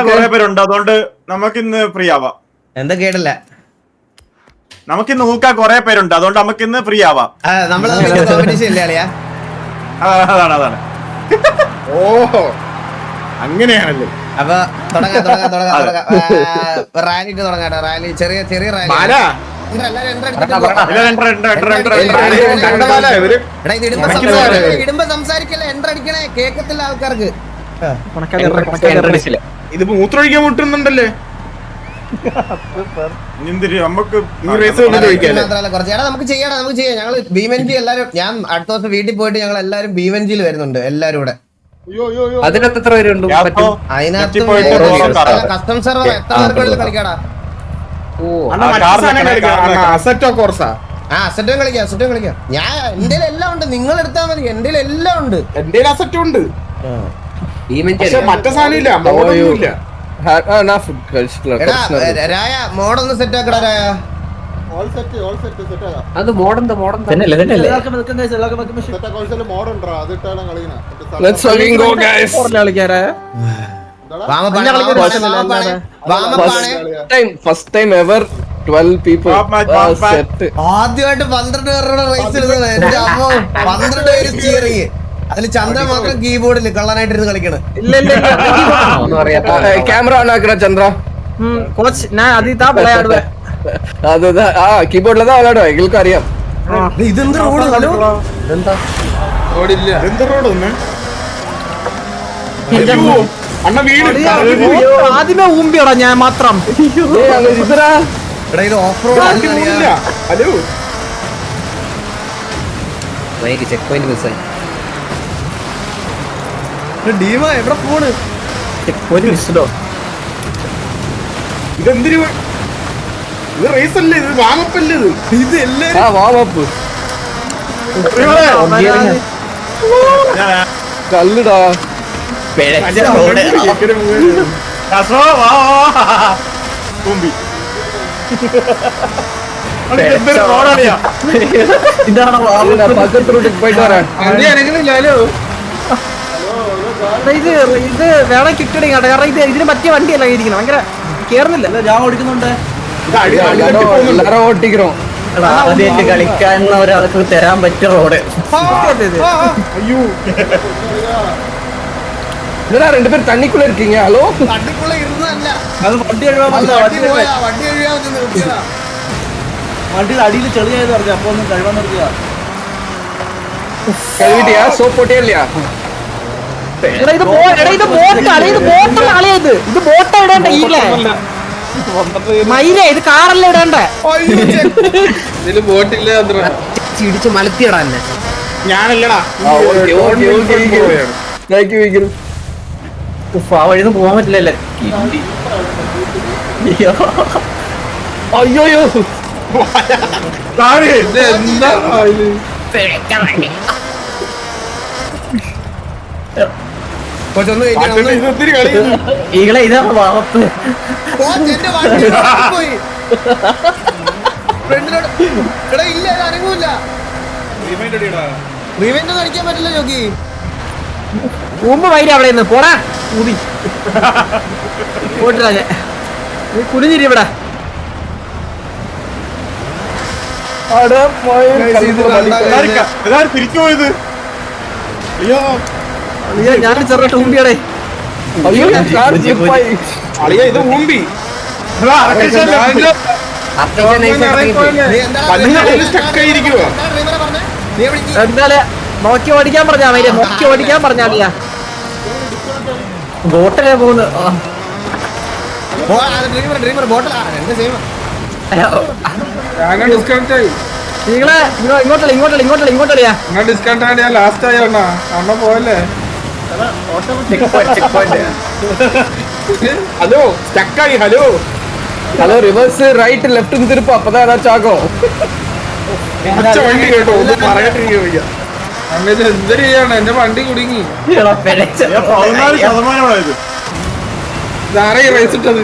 കുറെ പേരുണ്ട്. അതുകൊണ്ട് നമുക്കിന്ന് ഫ്രീ ആവാം. എന്താ കേട്ടില്ല? നമുക്കിന്ന് നോക്കാൻ കുറെ പേരുണ്ട്. അതുകൊണ്ട് നമുക്കിന്ന് ഫ്രീ ആവാം. കോമ്പറ്റീഷൻ ഇല്ലേ അളിയാ? അതാണ്. ഓഹോ അങ്ങനെയാണല്ലോ. അപ്പൊ റാലി തുടങ്ങാട്ടെ. റാലി ചെറിയ റാലി. ഇടുമ്പോ സംസാരിക്കല്ലേ. എൻട്ര അടിക്കണേ. കേക്കത്തില്ല ആൾക്കാർക്ക്. ഇത് മൂത്രമൊഴിക്കാൻ മുട്ടുന്നുണ്ടല്ലേ? എന്തിരി നമുക്ക് ഈ റേസ് കൊണ്ട് ചോദിക്കാല്ലേ മാത്രമല്ല കുറച്ച് എടാ നമുക്ക് ചെയ്യാം ഞങ്ങള് ഭീമൻജി എല്ലാരും ഞാൻ അടുത്ത ദിവസം വീട്ടിൽ പോയിട്ട് ഞങ്ങൾ എല്ലാരും ഭീമൻജിയിൽ വരുന്നുണ്ട് എല്ലാരും കൂടെ. അതിനകത്ത് എത്ര പേരുണ്ട് പറ്റും? അതിനകത്ത് കസ്റ്റം സെർവർ എത്ര പേർക്ക് വേണമെങ്കിലും കളിക്കാടാ. അണ്ണാ മറ്റേ സാധനം കളിക്കാം അണ്ണാ അസറ്റോ കോർസാ ആ അസറ്റും കളിക്കാം ഞാൻ എന്റെ എല്ലാം ഉണ്ട്, നിങ്ങൾ എടുത്താൽ മതി, എന്റെ എല്ലാം ഉണ്ട്. എന്റെ അസറ്റും ഉണ്ട് പക്ഷെ മറ്റേ സാധനം ഇല്ല മോഡൊന്നും ഇല്ല എടാ രായ മോഡൊന്ന് സെറ്റ് ആക്കടാ രായ. ഓൾ സെറ്റ് സെറ്റ് ആകാം. അത് മോഡെന്താ തന്നെയല്ലേ മോഡ് ഉണ്ടോ അതിട്ടാണ് കളിക്കണ. Let's fucking go guys. കളിക്കാരെ First time ever 12 people set. ആദ്യമായിട്ട് 12 പേരുടെ റേസ് എടുത്തത് എന്റെ അമ്മ. 12 പേര് സ്റ്റിയറിങ്, അതിൽ ചന്ദ്ര മാത്രം കീബോർഡിൽ കള്ളനായിട്ട് ഇരുന്ന് കളിക്കണ്. Camera on ആക്കടാ ചന്ദ്ര. കോച്ച് ഞാൻ അതിതാ വിളയാടുവേ. കീബോർഡിൽ വിളയാടുവാ, എங்களுக்கு അറിയാം. ഇതെന്ത് റോഡ്? ഇതെന്താ റോഡില്ല എന്ത് റോഡ് ഒന്ന് അണ്ണ വീട് ആദ്യമേ ഊമ്പിയോടാ ഞാൻ മാത്രം. എടാ ഇത് off road hello check point മിസ്സായി. ഡീമ എവിടെ പോണ്? Check point മിസ്ഡോ. ഇതെന്തിനു ഇത് റേസ് അല്ലേ ഇത് വാമപ്പല്ലേ ഇത് വാമപ്പ് കല്ലിടാ പോയിട്ട് വരാൻ. ഇത് വേണം കിട്ടണേ കേട്ടോ, കാരണം ഇതിന് പറ്റിയ വണ്ടിയല്ല ഇരിക്കണം, ഭയങ്കര കേറുന്നില്ല. ഞാൻ ഓടിക്കുന്നുണ്ട്. എല്ലാരും ഓട്ടിക്കണോ ആദ്യമായിട്ട് കളിക്കാൻ ഒരാൾക്ക് തരാൻ പറ്റിയ റോഡ്. അയ്യോ என்னடா ரெண்டு பேர் தண்ணிக்குள்ள இருக்கீங்க? ஹலோ തട്ടിക്കുള്ള ഇരുന്നല്ല, അത് വണ്ടി കഴുകാൻ വണ്ടി പോയാ വണ്ടി കഴിയാൻ നിർത്തിയതാ. വണ്ടിയുടെ അടിയിൽ ചെളിയായത് പറഞ്ഞു, അപ്പൊ ഒന്നും കഴുകാൻ നിർത്തിയതാ. കഴുകിട്ടിയാ? സോപ്പ് പൊട്ടിയാ ഇല്ലയാ? ഇത് ബോട്ടാ ഇടേണ്ട മയില, ഇത് കാറല്ല ഇടേണ്ടേ. ഇതില് ബോട്ടില്ല ചിടിച്ച് മലത്തിയടാ എന്നെ. ഞാനല്ലടാ ആ വഴിന്ന് പോവാൻ പറ്റില്ലല്ലേ. അയ്യോ എന്താ കൊച്ചൊന്ന് ഇതൊത്തിരി കളി ഈകളെ ഇതാണ് വാവപ്പ്. എന്റെ വണ്ടി പോയി ഫ്രണ്ടിലോട്ട്. എടാ ഇല്ല, ഇത് അനങ്ങൂല. റിവെന്റ് അടിക്കാൻ പറ്റില്ല ജോക്കി. ഊമ്പ് വൈര അവിടെ നിന്ന് പോടാ ഊതി പോട്ടില്ല. ഞാൻ നീ കുനിഞ്ഞിരി ഇവിടെ. തിരിച്ചു പോയത്. അയ്യോ ഞാൻ ചെറുതായിട്ട് ഊമ്പിയടേ. അയ്യോ അളിയ ഇത് ഊമ്പി സ്റ്റക്കായിരിക്കുവോ? എന്തായാലും നോക്കി ഓടിക്കാൻ പറഞ്ഞാ മതി, നോക്കി ഓടിക്കാൻ പറഞ്ഞാ ബോട്ടല്ലേ പോകുന്നു. ഡ്രീമർ ബോട്ടിലാ രണ്ട് സെയിം. ഞാൻ ഡിസ്കൗണ്ട് ആയി. നിങ്ങളെ ഇങ്ങോട്ടളിയാ. ഞാൻ ഡിസ്കൗണ്ട് ആയി, ഞാൻ ലാസ്റ്റ് ആയി അണ്ണ അണ്ണ പോയല്ലേ. ഹലോ സ്റ്റക്കായി. Hello hello reverse right left തിരുപ്പ്, അപ്പതാ ഏതാச்சும் ആகும். അച്ഛ വണ്ടി കേട്ടോ, ഒന്നും പറയാണ്ടിരിക്കുക. അങ്ങനെ എന്തൊരു ചെയ്യാണ്, എന്റെ വണ്ടി കുടുങ്ങി. 14% ഇതാരാ റേസ് ഇട്ടത്?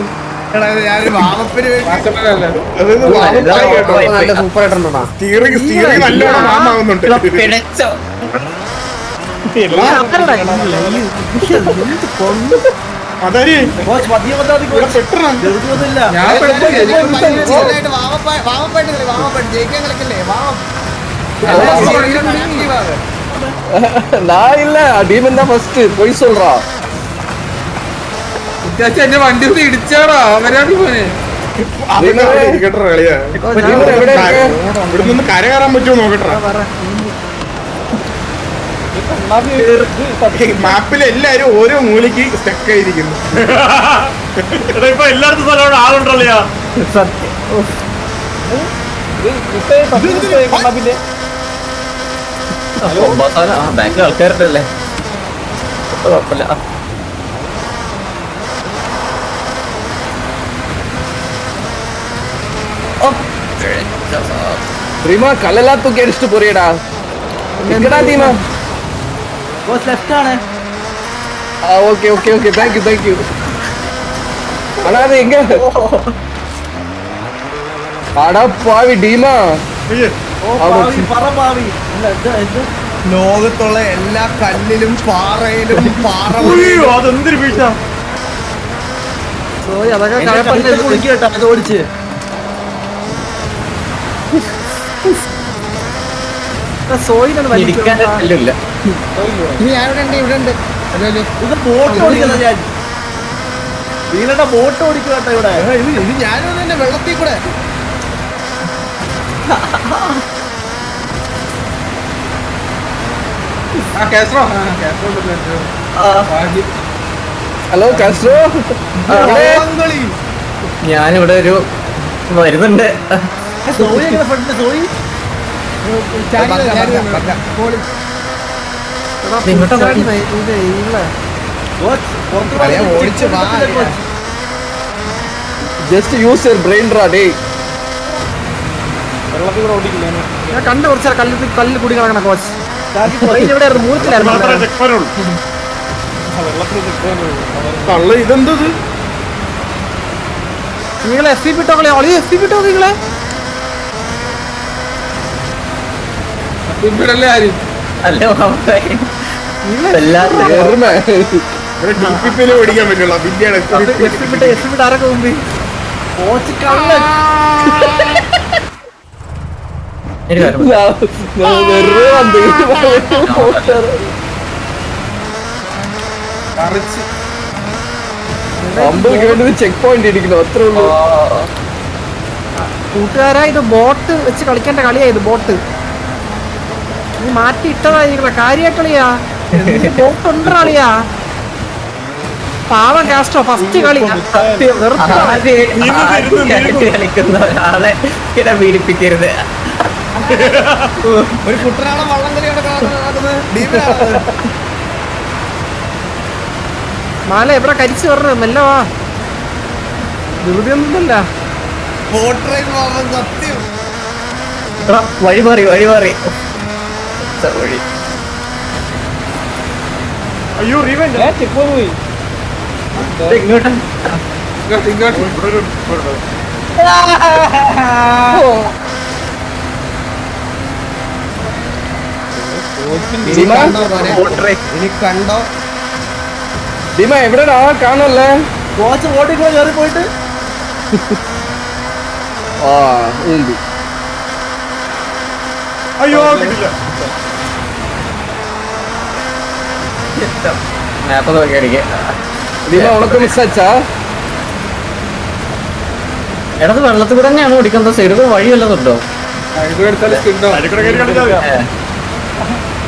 സൂപ്പർ ആയിട്ടുണ്ടോ? സ്റ്റീറിംഗ് നല്ലോണം മാമാവുന്നുണ്ട്. അതാര് ഞാൻ நான் இல்ல டீமன் தான் ஃபர்ஸ்ட் போய் சொல்றா. വിചാരിച്ച എന്റെ വണ്ടി ഒന്ന് ഇടിച്ചാടാ അവരാണ് പോനെ. ഇരിക്കട്ടെ കളിയാ, ഇവിടെ നിന്ന് കര കയറാൻ പറ്റുമോ നോക്കട്ടെ. മാപ്പിൽ എല്ലാരും ഓരോ മൂലയ്ക്ക് സ്റ്റക്ക് ആയിരിക്കുന്നു. എടാ ഇപ്പൊ എല്ലായിടത്തും സ്ഥലം ആളുണ്ടല്ലോ. സത്യം. ബാക്കിൽ ആൾക്കാരുണ്ടല്ലേ, കുഴപ്പമില്ല. ധീമ കല്ലെല്ലാം തൂക്കി അടിച്ചിട്ട് പോറിയടാ. ധീമ ലെഫ്റ്റ് ആണ്. Okay okay okay thank you. ஆனா அது எங்க அடா பாவி டீமா. ലോകത്തുള്ള എല്ലാ കല്ലിലും പാറയിലും അതെന്തൊരു വീഴ്ച. അതൊക്കെ കുടിക്കട്ടോ അത് ഓടിച്ച്. ഇരിക്കാൻ കല്ലില്ല. ഇത് ബോട്ട് ഓടിക്കുന്ന ഞാൻ വീണയുടെ ബോട്ട് ഓടിക്കും കേട്ടോ ഇവിടെ. ഇത് ഞാനും തന്നെ വെള്ളത്തിൽ കൂടെ. Hello Castro. ഞാനിവിടെ ഒരു വരുന്നുണ്ട്. Just use your brain ഡ്രാ day. ഞാൻ കണ്ടു കുറച്ചാൽ കല്ലിൽ കുടി കിടക്കണ കോച്ച്. ഇവിടെ മൂർത്തിലായിരുന്നു. കള്ള ഇതെന്തത്? നിങ്ങളെ എഫ് പി ടോക്കളെ എഫ് പി ടോക്ക് നിങ്ങളെ ഇവിടല്ലേ ആരും അല്ല ഇവിടെ ടിപ്പിപ്പില് ഓടിക്കാൻ പറ്റുള്ള ബില്ലാണ്. ആരൊക്കെ മുമ്പ് കോച്ച് ചെക്ക് പോയിന്റ് ഇരിക്കുന്നു, അത്രേ ഉള്ളൂ. കൂട്ടുകാരാ ഇത് ബോട്ട് വെച്ച് കളിക്കേണ്ട കളിയാ. ഇത് ബോട്ട് നീ മാറ്റി ഇട്ടതാ. നിങ്ങളെ കാര്യാക്കളിയാ ബോട്ട് ഉണ്ടളിയാ. പാവം കാസ്റ്റോ ഫസ്റ്റ് കളി കളിക്കുന്ന ഒരാളെ ഇങ്ങനെ പീഡിപ്പിക്കരുത്. ഒരു കുട്ടനാളെ വള്ളം കളിയാണ്. മാല എവിടെ കരിച്ചു പറഞ്ഞത് മെല്ലവാ. ധൃതിയൊന്നുമില്ല. സത്യം വഴി മാറി വഴി അയ്യോ റീവെന്റ് പോയി. ഇങ്ങോട്ട് ഇനി കണ്ടോ ധീമ എവിടെടാ കാണല്ലേ? കോച്ച് ഓടിക്കോ കയറി പോയിട്ട്. ആ ഉണ്ട്. അയ്യോ കിട്ടില്ല. മാപ്പ് നോക്കി അടിക്കുക. ധീമ ഉണക്ക് മിസ്സാച്ചാ? ഇടത് വെള്ളത്തിൽ കൂടെ തന്നെയാണ് ഓടിക്കുന്നത്. സൈഡ് വഴി വല്ലതുണ്ടോ?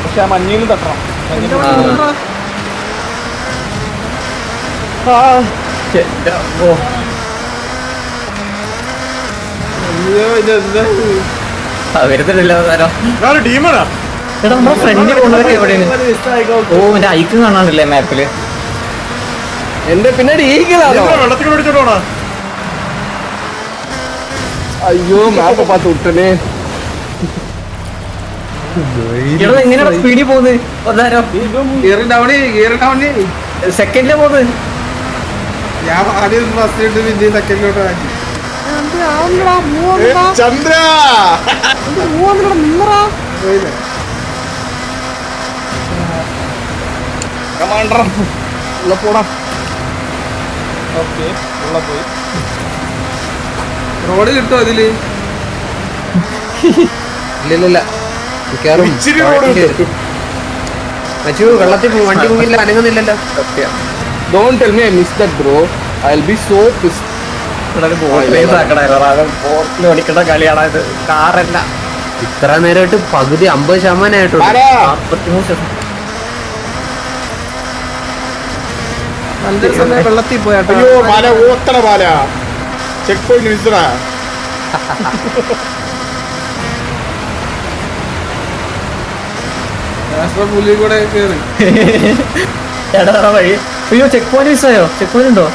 പക്ഷെ ആ മഞ്ഞയിലും തട്ടണം. വരുത്തില്ല ടീമാണോ? എടാ നമ്മുടെ ഫ്രണ്ട് കൊണ്ടുവരെ എവിടെയാണ്? ഓ എന്റെ ഐക്കൺ കാണാനില്ലേ മാപ്പില്? എന്റെ പിന്നാടി ഈഗിളാണോ? വെള്ളത്തിൽ ഓടിച്ചോണോ? അയ്യോ മാപ്പ് പാത്ത് വിട്ടനെ. എങ്ങനെയാണ് സ്പീഡിൽ പോകുന്നത്? സെക്കൻഡില് പോകുന്നത്. ഞാൻ ആദ്യം ഫസ്റ്റ് ഇട്ട് പിന്നെ സെക്കൻഡിലോട്ട് ആക്കി. ചന്ദ്ര കമാൻഡർ ഉള്ള പോടാ. ഓക്കെ ഉള്ള പോയി. റോഡ് കിട്ടും അതില്? ഇല്ലില്ല ഇച്ചിരി റോഡ് കിട്ടും. വെള്ളത്തിൽ വണ്ടി മുങ്ങില്ല, അനങ്ങുന്നില്ലല്ലോ. Don't tell me I missed that bro. I'll be so pissed. ബോട്ടിൽ ഓടിക്കേണ്ട കളിയാണ് ഇത്. കാറല്ല. ഇത്ര നേരമായിട്ട് പകുതി 50% ആയിട്ടുള്ളൂ. 43%. നല്ലൊരു സമയം വെള്ളത്തിൽ പോയാട്ടോ. അയ്യോ പാല ഓത്തട പാല ചെക്ക് പോയിന്റ് മിസ്സടാ. പുള്ളി കൂടെ കേറി എടാ വഴി. അയ്യോ ചെക്ക് പോയിന്റ് മിസ്സായോ? ചെക്ക് പോയിന്റ് ഉണ്ടോ?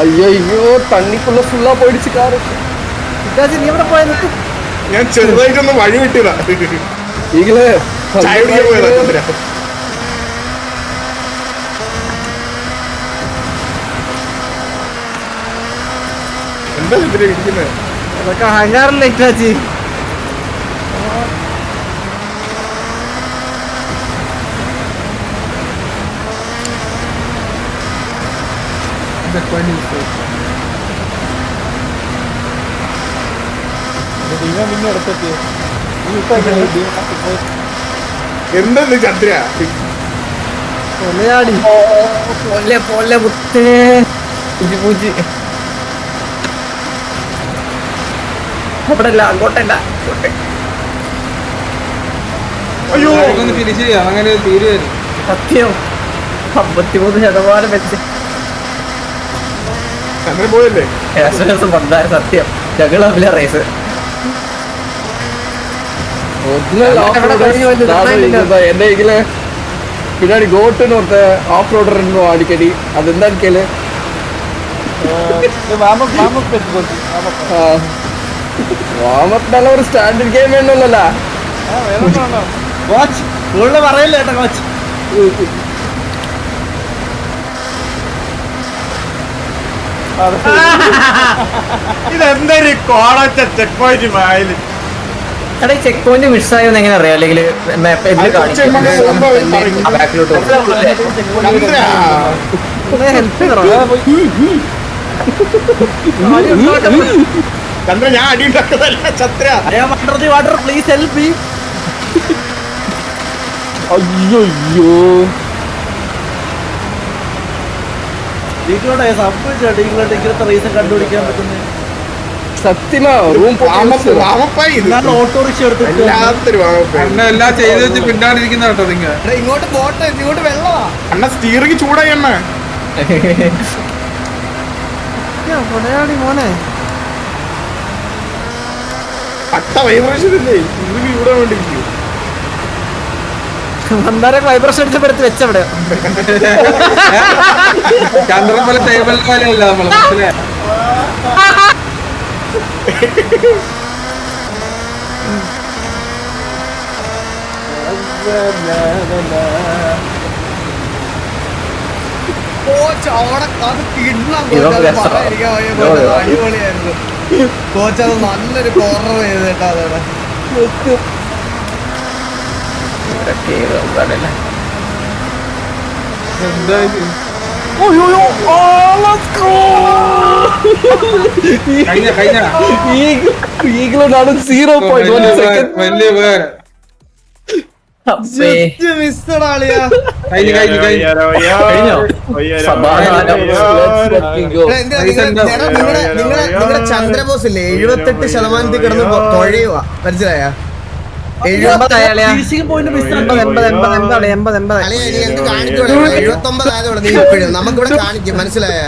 അയ്യോ തണ്ണിക്കുള്ള ഫുള്ളാ പോയിടിച്ച് കാറ്. ഇറ്റാച്ചി നീ എവിടെ പോയ നിൽക്കും? ഞാൻ ചെറുതായിട്ടൊന്ന് വഴി വിട്ടില്ല. ഈകള് ചായ കുടിക്കാൻ പോയതാ ചന്ദ്ര. എന്താ ചന്ദ്ര ഇരിക്കുന്നത്? അതൊക്കെ അഹങ്കാരല്ലേ ഇറ്റാച്ചി? പിന്നെ എടുത്തെത്തി എന്തെന്ന് ചന്ദ്ര കൊലയാടി. പോലെ മുത്തേ പൂജി പൂജി. അവിടെ അല്ല, അങ്ങോട്ടല്ല. അയ്യോ ഫിനിഷ് ചെയ്യാം. അങ്ങനെ തീരുവായിരുന്നു. സത്യം 53% വെച്ച് ചന്ദ്രൻ പോയല്ലേ? ഏകദേശം പണ്ടായ സത്യം. ഞങ്ങൾ തമ്മിലെ റേസ്. എന്റെ ഈകള് പിന്നാടി ഗോട്ടെന്ന് പറഞ്ഞ ഓഫ് റോഡർ അടിക്കടി അതെന്താ അടിക്കല് വാമത്തിനുള്ള ഒരു സ്റ്റാൻഡേർഡ് ഗെയിം വേണമല്ല. കോച്ച് കൂടുതൽ പറയില്ല കേട്ടോ കോച്ച്. ഇതെന്തൊരു കോളച്ച ചെക്ക് പോയിന്റ് മായില്. എടാ ഈ ചെക്ക് പോയിന്റ് മിസ്സായോന്ന് എങ്ങനെ അറിയാം? അല്ലെങ്കിൽ ഇതിൽ കാണിക്കും ബാക്കിലോട്ട് ചന്ദ്ര ഞാൻ അടി ഉണ്ടാക്കുന്നതല്ല Chandra. Water please help me. അയ്യോ നിങ്ങളോട് സംഭവിച്ചോട്ടെ ഇങ്ങനത്തെ റീസൺ കണ്ടുപിടിക്കാൻ പറ്റുന്നത്. സത്യമാ റൂം വാമപ്പായി ഞാൻ ഓട്ടോറിക്ഷ എടുത്തിട്ട് എല്ലാത്തൊരു വാമപ്പായി. അണ്ണ എല്ലാം ചെയ്ത് വെച്ച് പിന്നാണ്ടിരിക്കുന്ന കേട്ടോ നിങ്ങൾ. ഇങ്ങോട്ട് പോട്ടെ, ഇങ്ങോട്ട് വെള്ളമാ. അണ്ണ സ്റ്റീറിങ് ചൂടായി അണ്ണ. കൊലയാടി മോനെ. പട്ട വൈബ്രേഷൻ ഇല്ലേ സ്റ്റീറിങ് ചൂടാൻ വേണ്ടിയിരിക്കും. മന്ദാര വൈബ്രേഷൻ അടിച്ചപ്പെടുത്ത് വെച്ചവിടെ. ചന്ദ്രൻ പോലെ ടേബിൾ പോലെയല്ല നമ്മള്. മനസ്സിലായോ? കോച്ച് അവിടെ അത് കിടന്നാ അടിപൊളിയായിരുന്നു. കോച്ച് അത് നല്ലൊരു കോർണർ ചെയ്ത് കേട്ടോ. അതോടെ എന്താ ഇത്? കഴിഞ്ഞ ഈഗിളാണ് 0.1 സെക്കൻഡ്. വലിയ ഉപകാരം. മിസ്സടാളിയാ. കഴിഞ്ഞോ? സമാധാനം. നിങ്ങളുടെ ചന്ദ്രബോസ് ഇല്ലേ 78% കിടന്ന് തൊഴയുക. മനസ്സിലായ? 80 79 ആയതോടെ നീ ഇപ്പോഴും നമുക്കിവിടെ കാണിക്കും. മനസ്സിലായ?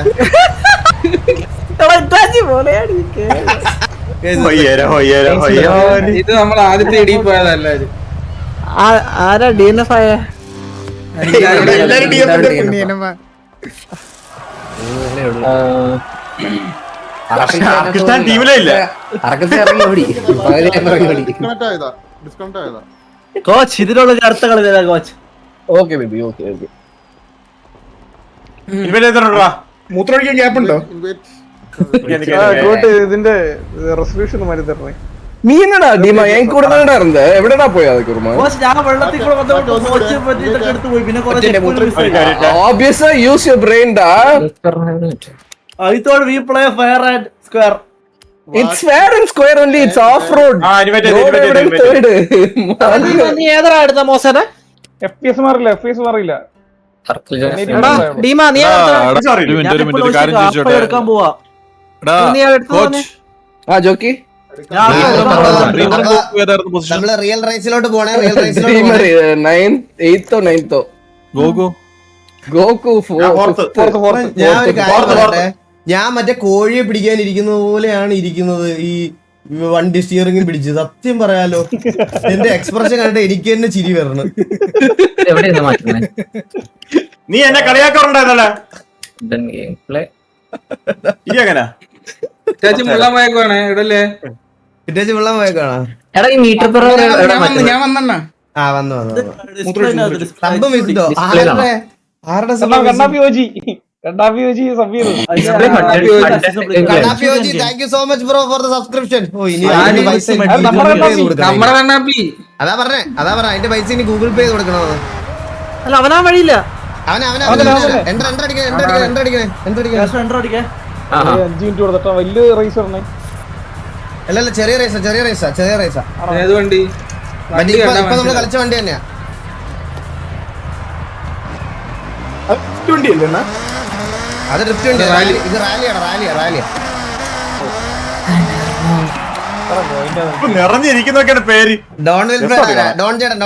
ഇത് നമ്മൾ ആദ്യത്തെ ഇടിയിൽ പോയതല്ല ഇത്. ആരാ DNF ആയ? എല്ലാരും ടീമിലേ ഇല്ല. ഡിസ്കണക്ട് ആയതാ. കോച്ച് ഇതിനുള്ള അടുത്ത കളി തരാം കോച്ച്. Okay baby okay. ഇവരെത്ര മൂത്രമൊഴിക്കാൻ ഗ്യാപ്പ് ഉണ്ടോ? ഇതിന്റെ റെസൊല്യൂഷൻ മാറി തരണേ. നീ എന്നടാ ഡീമ ഞാൻ കൂടെ ഇരുന്നത് എവിടെടാ പോയാ കുറുമ? കോച്ച് ഞാൻ വെള്ളത്തിൽ കൂടെ വന്നപ്പോൾ കോച്ച് പറ്റിയിട്ടൊക്കെ എടുത്ത് പോയി. പിന്നെ കുറച്ച് Obviously use your brain da. I thought we play fair and square. It's fair and square only. It's off road. നീ ഏതാ എടുത്ത മോശനെ? FPS മാറില്ല. എടാ ഡീമാ നീ ഒരു മിനിറ്റ് കാര്യം ചോദിച്ചോട്ടെ. എടുക്കാൻ പോവാ. എടാ നീ എടുത്തോ കോച്ച് ആ ജോക്കി നമ്മള് റിയൽ റേസിലോട്ട് പോണേ. റിയൽ ഡ്രീമർ റേസിലോട്ട് 9th ഗോകു ഗോകു ഞാൻ ഒരു കാര്യം പറയട്ടെ. ഞാൻ മറ്റേ കോഴിയെ പിടിക്കാൻ ഇരിക്കുന്നത് പോലെയാണ് ഇരിക്കുന്നത് ഈ വണ്ടി സ്റ്റിയറിംഗ് പിടിച്ച്. സത്യം പറയാലോ, എന്റെ എക്സ്പ്രഷൻ കണ്ടിട്ട് എനിക്ക് തന്നെ ചിരി വരണം. എവിടെയാണ് മാറ്റുന്നത്? നീ എന്നെ കളിയാക്കാറുണ്ടായിരുന്നല്ലേ? ഇനി എങ്ങനെ ചേച്ചി മുള്ളാൻ പോയേക്കുവാണേ ഇടല്ലേ. പിറ്റേച്ച് വെള്ളം പോയേക്കാണോ? എടാ ഈ മീറ്റർ ഞാൻ വന്നെണ്ണ ആ വന്നു സബ് മിസ്ഡോ. ആരുടെ കണ്ണാപ്പി സബീർ കണ്ണാപ്പിയോജി, thank you so much bro for the subscription. Oh ഇനി പൈസ നമ്മുടെ കണ്ണാപ്പി. അതാ പറഞ്ഞേ അതിന്റെ പൈസ ഇനി ഗൂഗിൾ പേ കൊടുക്കണോ? അല്ല അവനാ വഴിയില്ല. അടിക്കണേ. 5 മിനിറ്റ് കൊടുത്തിട്ടാ വലിയ റേസ് പറഞ്ഞേ. അല്ലല്ല ചെറിയ റേസാ. ഏത് വണ്ടി? ഇപ്പൊ നമ്മള് കളിച്ച വണ്ടി തന്നെയാ. വണ്ടിയല്ലേ അത് ഡ്രിഫ്റ്റ് വണ്ടി. ഇത് റാലിയാ. നിറഞ്ഞിരിക്കുന്നൊക്കെയാണ് പേര്. ഡോൺ ചേട്ടൻ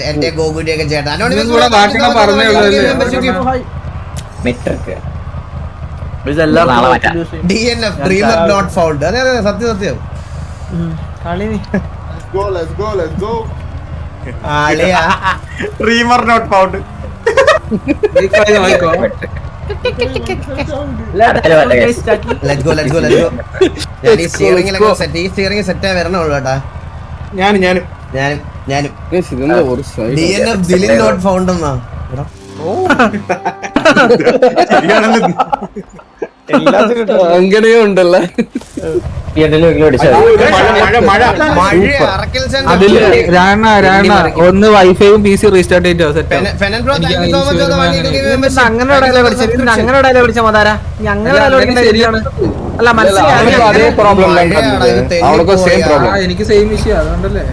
എന്റെ ഗോകുന്റെ ഒക്കെ ചേട്ടൻ. Metric DNF dreamer not found. അതെ സത്യം. ആളിയാ dreamer not found. Let's go. ഞാൻ ഈ സ്റ്റിയറിംഗ് സെറ്റ് വരണുള്ളൂ കേട്ടാ. ഞാനും DNF ദിലിൻ നോട്ട് ഫൗണ്ട് എന്നാ. അങ്ങനെയും ഉണ്ടല്ലേ. ഒന്ന് വൈഫൈയും PC റീസ്റ്റാർട്ട് ചെയ്തോ സെറ്റ്. അങ്ങനെ ഡയലോഗ് അടിച്ച മതാര അങ്ങനെ ഡയലോഗ്. അല്ല അതേ പ്രോബ്ലം അവൾക്ക് സെയിം പ്രോബ്ലം. എനിക്ക് സെയിം ഇഷ്യൂ അതുകൊണ്ടല്ലേ.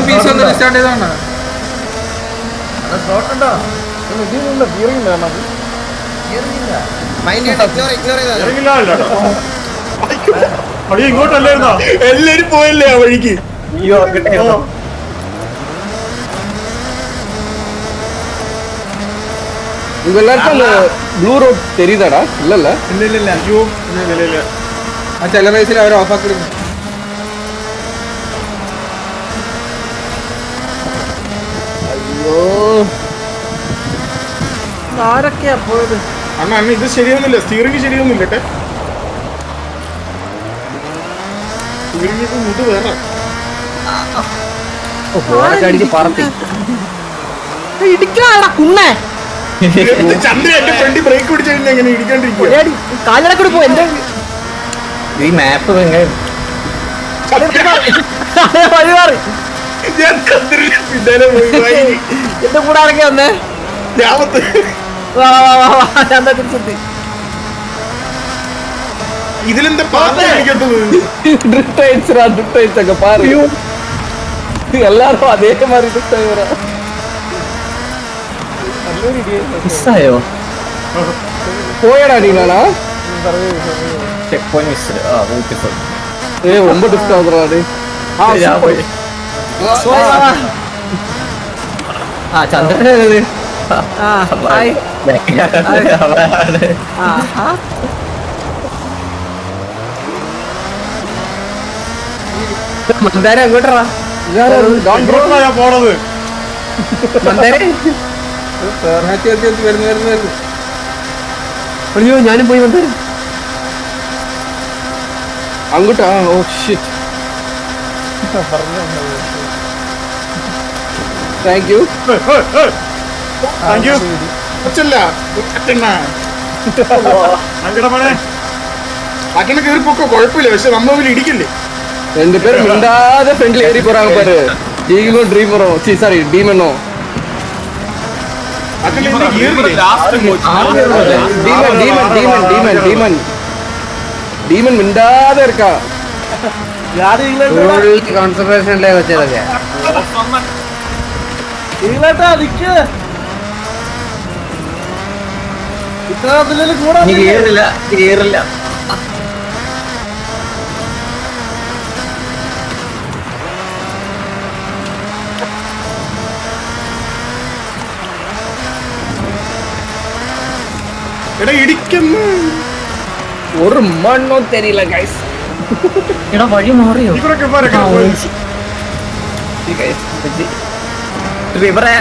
PC ഒന്ന് റീസ്റ്റാർട്ട് ചെയ്തോണ്ടാ. ഇങ്ങോട്ടല്ലായിരുന്നോ? എല്ലാരും പോയല്ലേ ആ വഴിക്ക്. ബ്ലൂ റോഡ് തെരീതാടാ? ഇല്ലല്ല. ആ ചില റേസിൽ അവർ ഓഫാക്കി. ആരൊക്കെയാ പോയത്? അണ്ണ ഇത് ശരിയൊന്നുമില്ല. സ്റ്റിയറിംഗ് ശരിയൊന്നുമില്ല. സ്റ്റിയറിംഗ് മുത് വേറെ ഇടിക്കാടാ കുണ്ണേ. ചന്ദ്ര എന്റെ ഫ്രണ്ട് ബ്രേക്ക് പിടിച്ചിട്ട് എങ്ങനെ ഇടിക്കാണ്ടിരിക്കുക? കാലിടക്കൂടി പോ. എന്റെ ഈ മാപ്പ് വഴി മാറി. ഞാൻ ചന്ദ്രന്റെ പിന്നാലെ പോയി. എന്റെ കൂടെ ആരൊക്കെ വന്നേ? രാമത്ത് ഞാൻ തിരിച്ചെത്തി. ഇതിലെന്താ പാത കാണിക്കാത്തത്? ഒക്കെ പാரு എല്ലാരും അതേമാതിരി മിസ്സായോ? പോയടാ നീനാ? Check point miss. ரொம்ப டிஸ்ட் ஆகுறாரு. ചന്ദ്രൻ മന്ദാര അങ്ങോട്ടാ പോണത്. അയ്യോ ഞാനും പോയി മന്ദാര. അങ്ങോട്ടാ? Oh shit. Thank you. അട്ടണ കയറി പൊക്കോ, കുഴപ്പമില്ല. പക്ഷെ നമ്മൾ ഇടിക്കില്ലേ? ரெண்டு பேரும் மிண்டாத ஃப்ரெண்ட்ல ஏறி போறாங்க பாரு. ஈகிளும் ட்ரீமரும் சாரி டீமனும். டீமன் மிண்டாத இருக்கா. யாரு கான்சென்ட்ரேஷன்ல வச்சிருக்க. இல்லடா நிக்கு. ഇനി കേറില്ല എടാ ഇടിക്കുന്നു. ഒരു മണ്ണോ തരില്ല ഗൈസ്. എടാ വഴി മാറിയോ ഇവരൊക്കെ ഇവരൊക്കെ പോയി. റിവറെ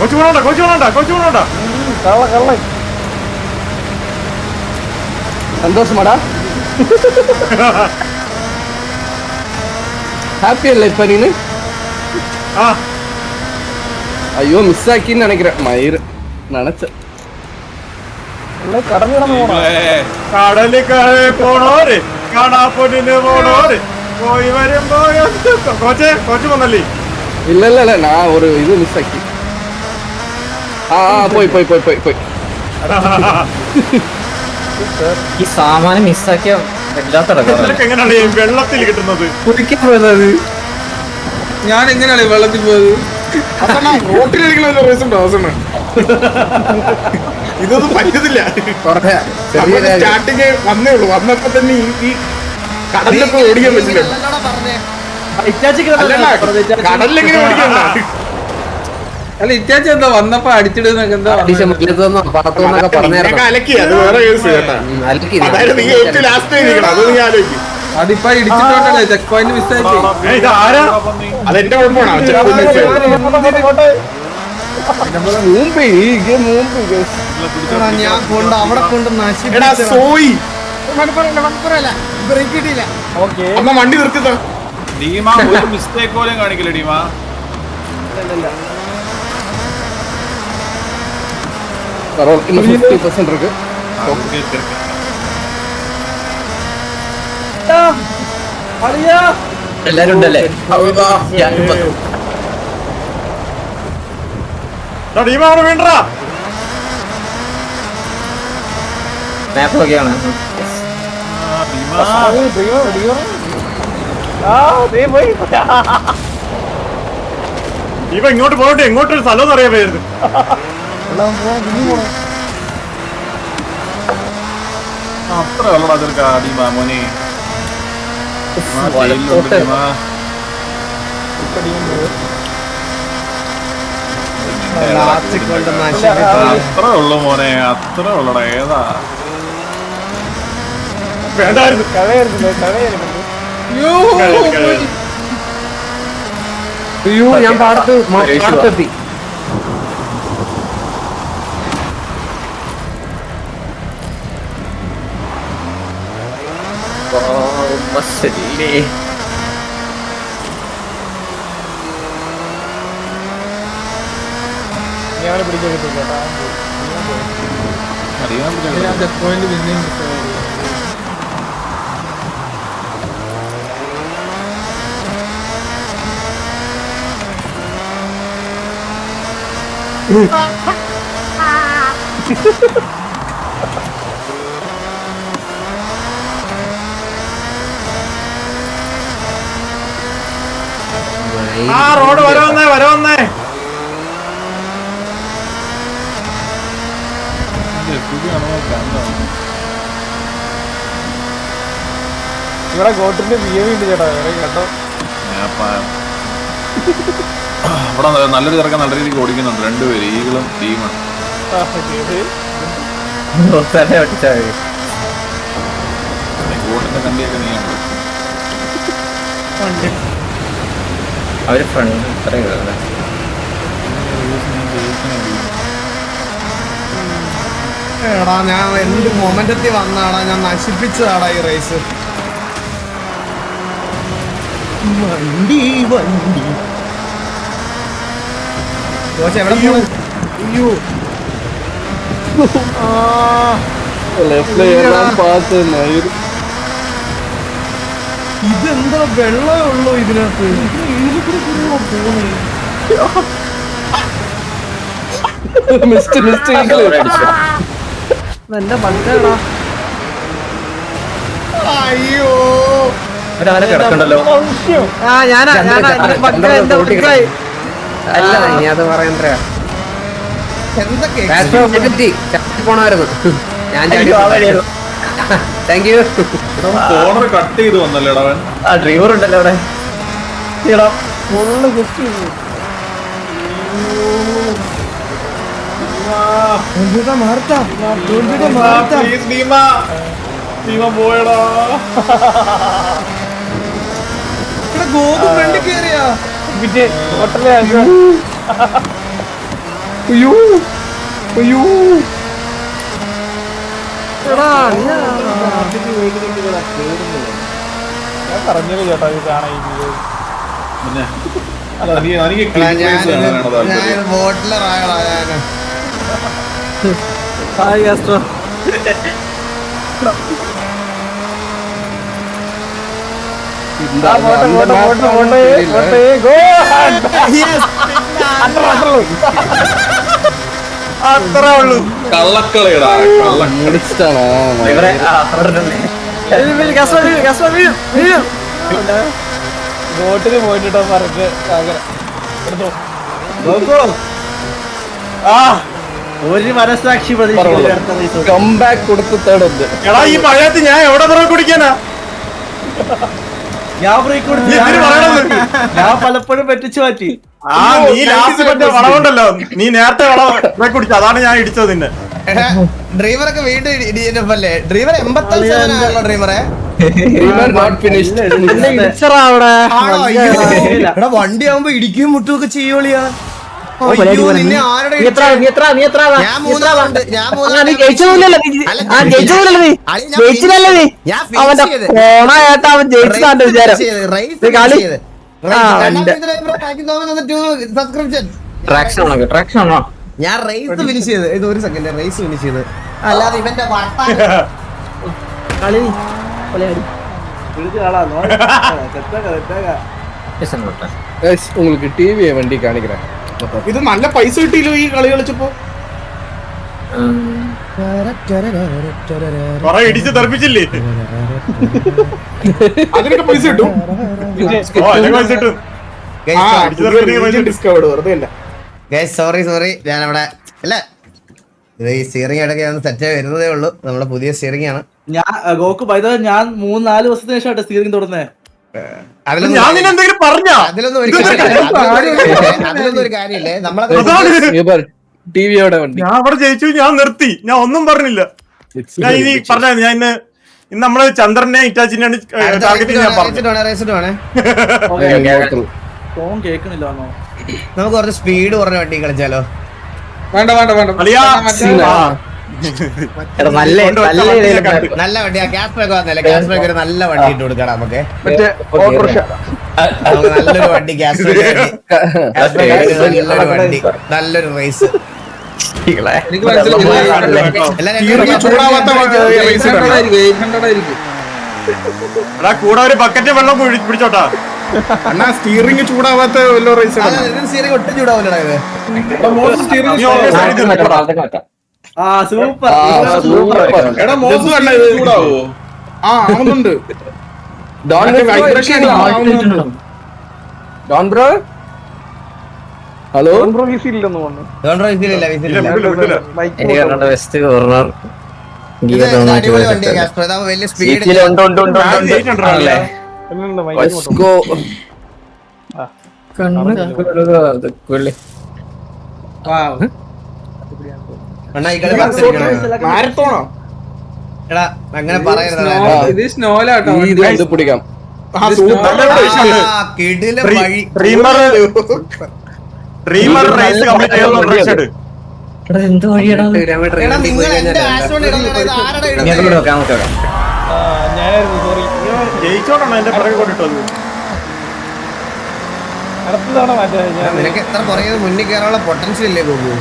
കൊച്ചു പോണോണ്ട സന്തോഷമാടാ. ഹാപ്പി അല്ലേ ഇപ്പൊ നീന്? ആ അയ്യോ മിസ്സാക്കിന്ന് നിனைக்கிறேன். മയിർ നനച്ച കടലിൽ പോണോര് കാണാ പൊന്നിന് പോണോര് പോയി വരുമ്പോ കൊച്ചു വന്നല്ലേ? ഇല്ല ഞാൻ ഒരു ഇത് മിസ്സാക്കി. പോയി ഈ സാമാനം മിസ്സാക്കിയ നിനക്ക് എങ്ങനെയാണ് ഈ വെള്ളത്തിൽ കിട്ടുന്നത്? ഞാൻ എങ്ങനെയാണ് വെള്ളത്തിൽ പോയത്? റോട്ടിലിരിക്കണ റേസ് ഉണ്ടോ? ഇതൊന്നും പറ്റത്തില്ല. സ്റ്റാർട്ടിങ് വന്നേ ഉള്ളൂ. വന്നപ്പോ തന്നെ ഈ കടലിലൊക്കെ ഓടിക്കാൻ പറ്റില്ല. കടലിലെങ്ങനെ ഓടിക്കാൻ? അല്ല ഇറ്റാച്ചി എന്താ വന്നപ്പോ അടിച്ചിടുന്നൊക്കെ എന്താ അലക്കി? അത് വേറെ കേസ് കേട്ടാ. അതായത് നീ ഏറ്റവും ലാസ്റ്റ് ഇരിക്കണം. അത് നീ ആലോചിക്കും. അതിപ്പോ ഇടിച്ചിട്ടോണ്ടല്ലേ ചെക്ക് പോയിന്റ് മിസ്സാക്കി. അതെന്റെ കുഴപ്പമാണോ? ചെക്ക് പോയിന്റ് ഞാൻ കൊണ്ട് അവിടെ കൊണ്ട് എടാ സോയി ഓക്കെ അമ്മ വണ്ടി നിർത്തിത്താ. ഡീമ ഒരു മിസ്റ്റേക്ക് പോലും കാണിക്കില്ല ഡീമ. இன்னும் 50% இருக்கு. എല്ലാരും ഉണ്ടല്ലേ? വേണ്ടടാ മാപ്പ് നോക്കിയാണ്. ഇവ ഇങ്ങോട്ട് പോകട്ടെ. എങ്ങോട്ടൊരു സ്ഥലം അറിയാൻ പോയത്. അത്ര വെള്ളടാ ചെറുക്കാ ഡീമ മോനെ. അത്ര ഉള്ളു മോനെ, അത്ര ഉള്ളടാ. ഏതാ വേണ്ടായിരുന്നു. അയ്യോ ഞാൻ പാടത്തെത്തി. ഞാൻ പിടിക്കാൻ കിട്ടില്ല കേട്ടോ. അറിയാൻ ചെക്ക് പോയിന്റ് പിന്നെയും ആ റോഡ് വരവന്നേ. ഇവിടെ ഗോട്ടിന്റെ ബിഹേവ് ഉണ്ട് ചേട്ടാ. കേട്ടോ ഇവിടെ നല്ലൊരു ചെറുക്കൻ നല്ല രീതിക്ക് ഓടിക്കുന്നുണ്ട്. രണ്ടുപേര് ഈകളും ടീമും. ബോട്ടിന്റെ കണ്ടിയൊക്കെ നീയാണ്. അവര് ഫ്രണ്ട് ഇത്രയും എടാ ഞാൻ എന്ത് മൊമെന്റത്തിൽ വന്നാടാ. ഞാൻ നശിപ്പിച്ചതാടാ ഈ റേസ്. വണ്ടി എവിടെ പോണു? അയ്യോ ലെഫ്റ്റില് ഏറാൻ പാത്ത് മയിർ. ഇതെന്താ വെള്ളമേ ഉള്ളൂ ഇതിനകത്ത്? എന്റെ പണ്ടാടാ. അയ്യോ അവരവനെ കിടക്കണ്ടല്ലോ. ഞാനാ എന്റെ അല്ല നീ അത് പറയണ്ട. എന്തൊക്കെ പോണായിരുന്നു ഞാൻ. Thank you. കോർണർ കട്ട് ചെയ്ത് വന്നല്ലേടാ അവൻ. ആ ഡ്രൈവർ ഉണ്ടല്ലോ അവിടെ. ഫുള്ള് ജസ്റ്റ് ചെയ്തു. പ്ലീസ് ഭീമ. ഭീമ പോയടാ. ഗോകു ഫ്രണ്ട് കേറിയാ. പിന്നെ ഹോട്ടലേ ഞാൻ പറഞ്ഞില്ല ചേട്ടാ ഇത് കാണാൻ ഈ video. പിന്നെ അല്ല എനിക്ക് clean place കാണാനാണ് താല്പര്യം. ഞാൻ ബോട്ടിലർ ആയടാ ഞാൻ. അത്രേ ഉള്ളൂ. കള്ളക്കളിയടാ ഡ്രൈവറെ ബോട്ടിന് പോയിട്ടോ പറഞ്ഞ് എടുത്തോ. ഒരു മനസാക്ഷി കംബാക്ക് കൊടുത്ത് തേടുന്നത്. എടാ ഈ മഴയത്ത് ഞാൻ എവിടെ തുറ കുടിക്കാനാ? ഞാൻ പലപ്പോഴും പറ്റിച്ചു മാറ്റി. ആ നീ ലാസ്റ്റ് മറ്റേ വളവുണ്ടല്ലോ, നീ നേരത്തെ വള കുടിച്ചു, അതാണ് ഞാൻ ഇടിച്ചത് നിന്നെ. ഡ്രൈവറൊക്കെ വീണ്ടും ഇടിയല്ലേ? ഡ്രൈവർ 85 ഡ്രൈവറെ. എടാ വണ്ടി ആവുമ്പോ ഇടിക്കുകയും മുട്ടുമൊക്കെ ചെയ്യോളിയാ. നിന്നെ ആരുടെ ഞാൻ റേസ് ഫിനിഷ് ചെയ്ത്. ഇത് ഒരു സെക്കൻഡ് റേസ് ഫിനിഷ് ചെയ്ത്. അല്ലാതെ ഇവന്റെ உங்களுக்கு டிவியை வண்டி காணிக்கிறேன். ഇത് നല്ല പൈസ കിട്ടിയില്ലോ ഈ കളി കളിച്ചപ്പോ. കൊറേ ഇടിച്ച് തെറിപ്പിച്ചില്ലേ? അതിനൊക്കെ പൈസ കിട്ടും. പൈസ കിട്ടും. ഡിസ്കൗണ്ട് വെറുതെ അല്ല. സോറി ഞാനവിടെ അല്ല, ഇത് ഈ സ്റ്റിയറിംഗ് ഇടയ്ക്ക് സെറ്റ് വരുന്നതേ ഉള്ളൂ. നമ്മുടെ പുതിയ സ്റ്റിയറിംഗ് ആണ്. ഗോക്ക് പൈത ഞാൻ 3-4 ദിവസത്തിന് ശേഷം സ്റ്റിയറിംഗ് തുടർന്നേ. ഞാൻ നിന്നെ എന്തെങ്കിലും പറഞ്ഞോ? അതിലൊന്നും ഒരു കാര്യമില്ലേ. നമ്മളെ ടിവിയോടെ വണ്ടി ഞാൻ അവിടെ ജയിച്ചു, ഞാൻ നിർത്തി, ഞാൻ ഒന്നും പറഞ്ഞില്ല. ഞാൻ ഇനി പറഞ്ഞായിരുന്നു, ഞാൻ ഇന്ന് നമ്മള് ചന്ദ്രനെ ഇറ്റാച്ചിനെയാണ് ടാർഗറ്റ് ഞാൻ പറഞ്ഞു. ഫോൺ കേൾക്കണില്ല. നമുക്ക് കുറച്ച് സ്പീഡ് കുറഞ്ഞ വണ്ടി കളിച്ചാലോ? വേണ്ട അളിയാ, നല്ല വണ്ടിയാ. ഗ്യാസ് ബ്രേക്ക് വന്നല്ലേ? ഗ്യാസ് ബ്രേക്ക് ഒരു നല്ല വണ്ടി ഇട്ട് കൊടുക്കണം നമുക്ക്. നമുക്ക് നല്ലൊരു വണ്ടി, ഗ്യാസ് ബ്രേക്ക് നല്ലൊരു വണ്ടി, നല്ലൊരു റേസ്. എടാ കൂടെ ഒരു ബക്കറ്റ് വെള്ളം പിടിച്ചോട്ടാ. അണ്ണാ സ്റ്റിയറിംഗ് ചൂടാവാത്ത വല്ല റേസ് സ്റ്റിയറിംഗ് ഒട്ടും ചൂടാവില്ലടാ ഇത്. സൂപ്പർ. എടാ മോസ് കണ്ട ഇത് ചൂടാവോ? ആ ആവുന്നുണ്ട്. Don bro hello. ഇല്ലെന്ന് തോന്നുന്നു. വെസ്റ്റ് കോർണർ അടിപൊളി വണ്ടിയാ ഗ്യാസ് ബ്രേക്ക്. അതാവുമ്പോ വലിയ സ്പീഡ്. മാരത്തോണോ? എടാ അങ്ങനെ പറയരുത്. ഇത് സ്നോലാട്ടോ. ഇത് പിടിക്കാം. കിടിലം വഴി. ഡ്രീമർ റേസ് കംപ്ലീറ്റ് ചെയ്യുന്ന എന്ത് വഴിയാടാ? എടാ നിങ്ങൾ എന്റെ ആശ്രമം ഇടണോ? ഇത് ആരുടെ ഇടുന്നത്? ഞാനായിരുന്നു സോറി. ജയിച്ചോണ്ടാണ് എന്റെ പിറകെ കൊണ്ടിട്ടത്. അടുത്ത തവണ മാറ്റാ. നിനക്ക് എത്ര പറയുന്നത് മുന്നിൽ കയറാനുള്ള പൊട്ടൻഷ്യൽ ഇല്ലേ ഗോകു?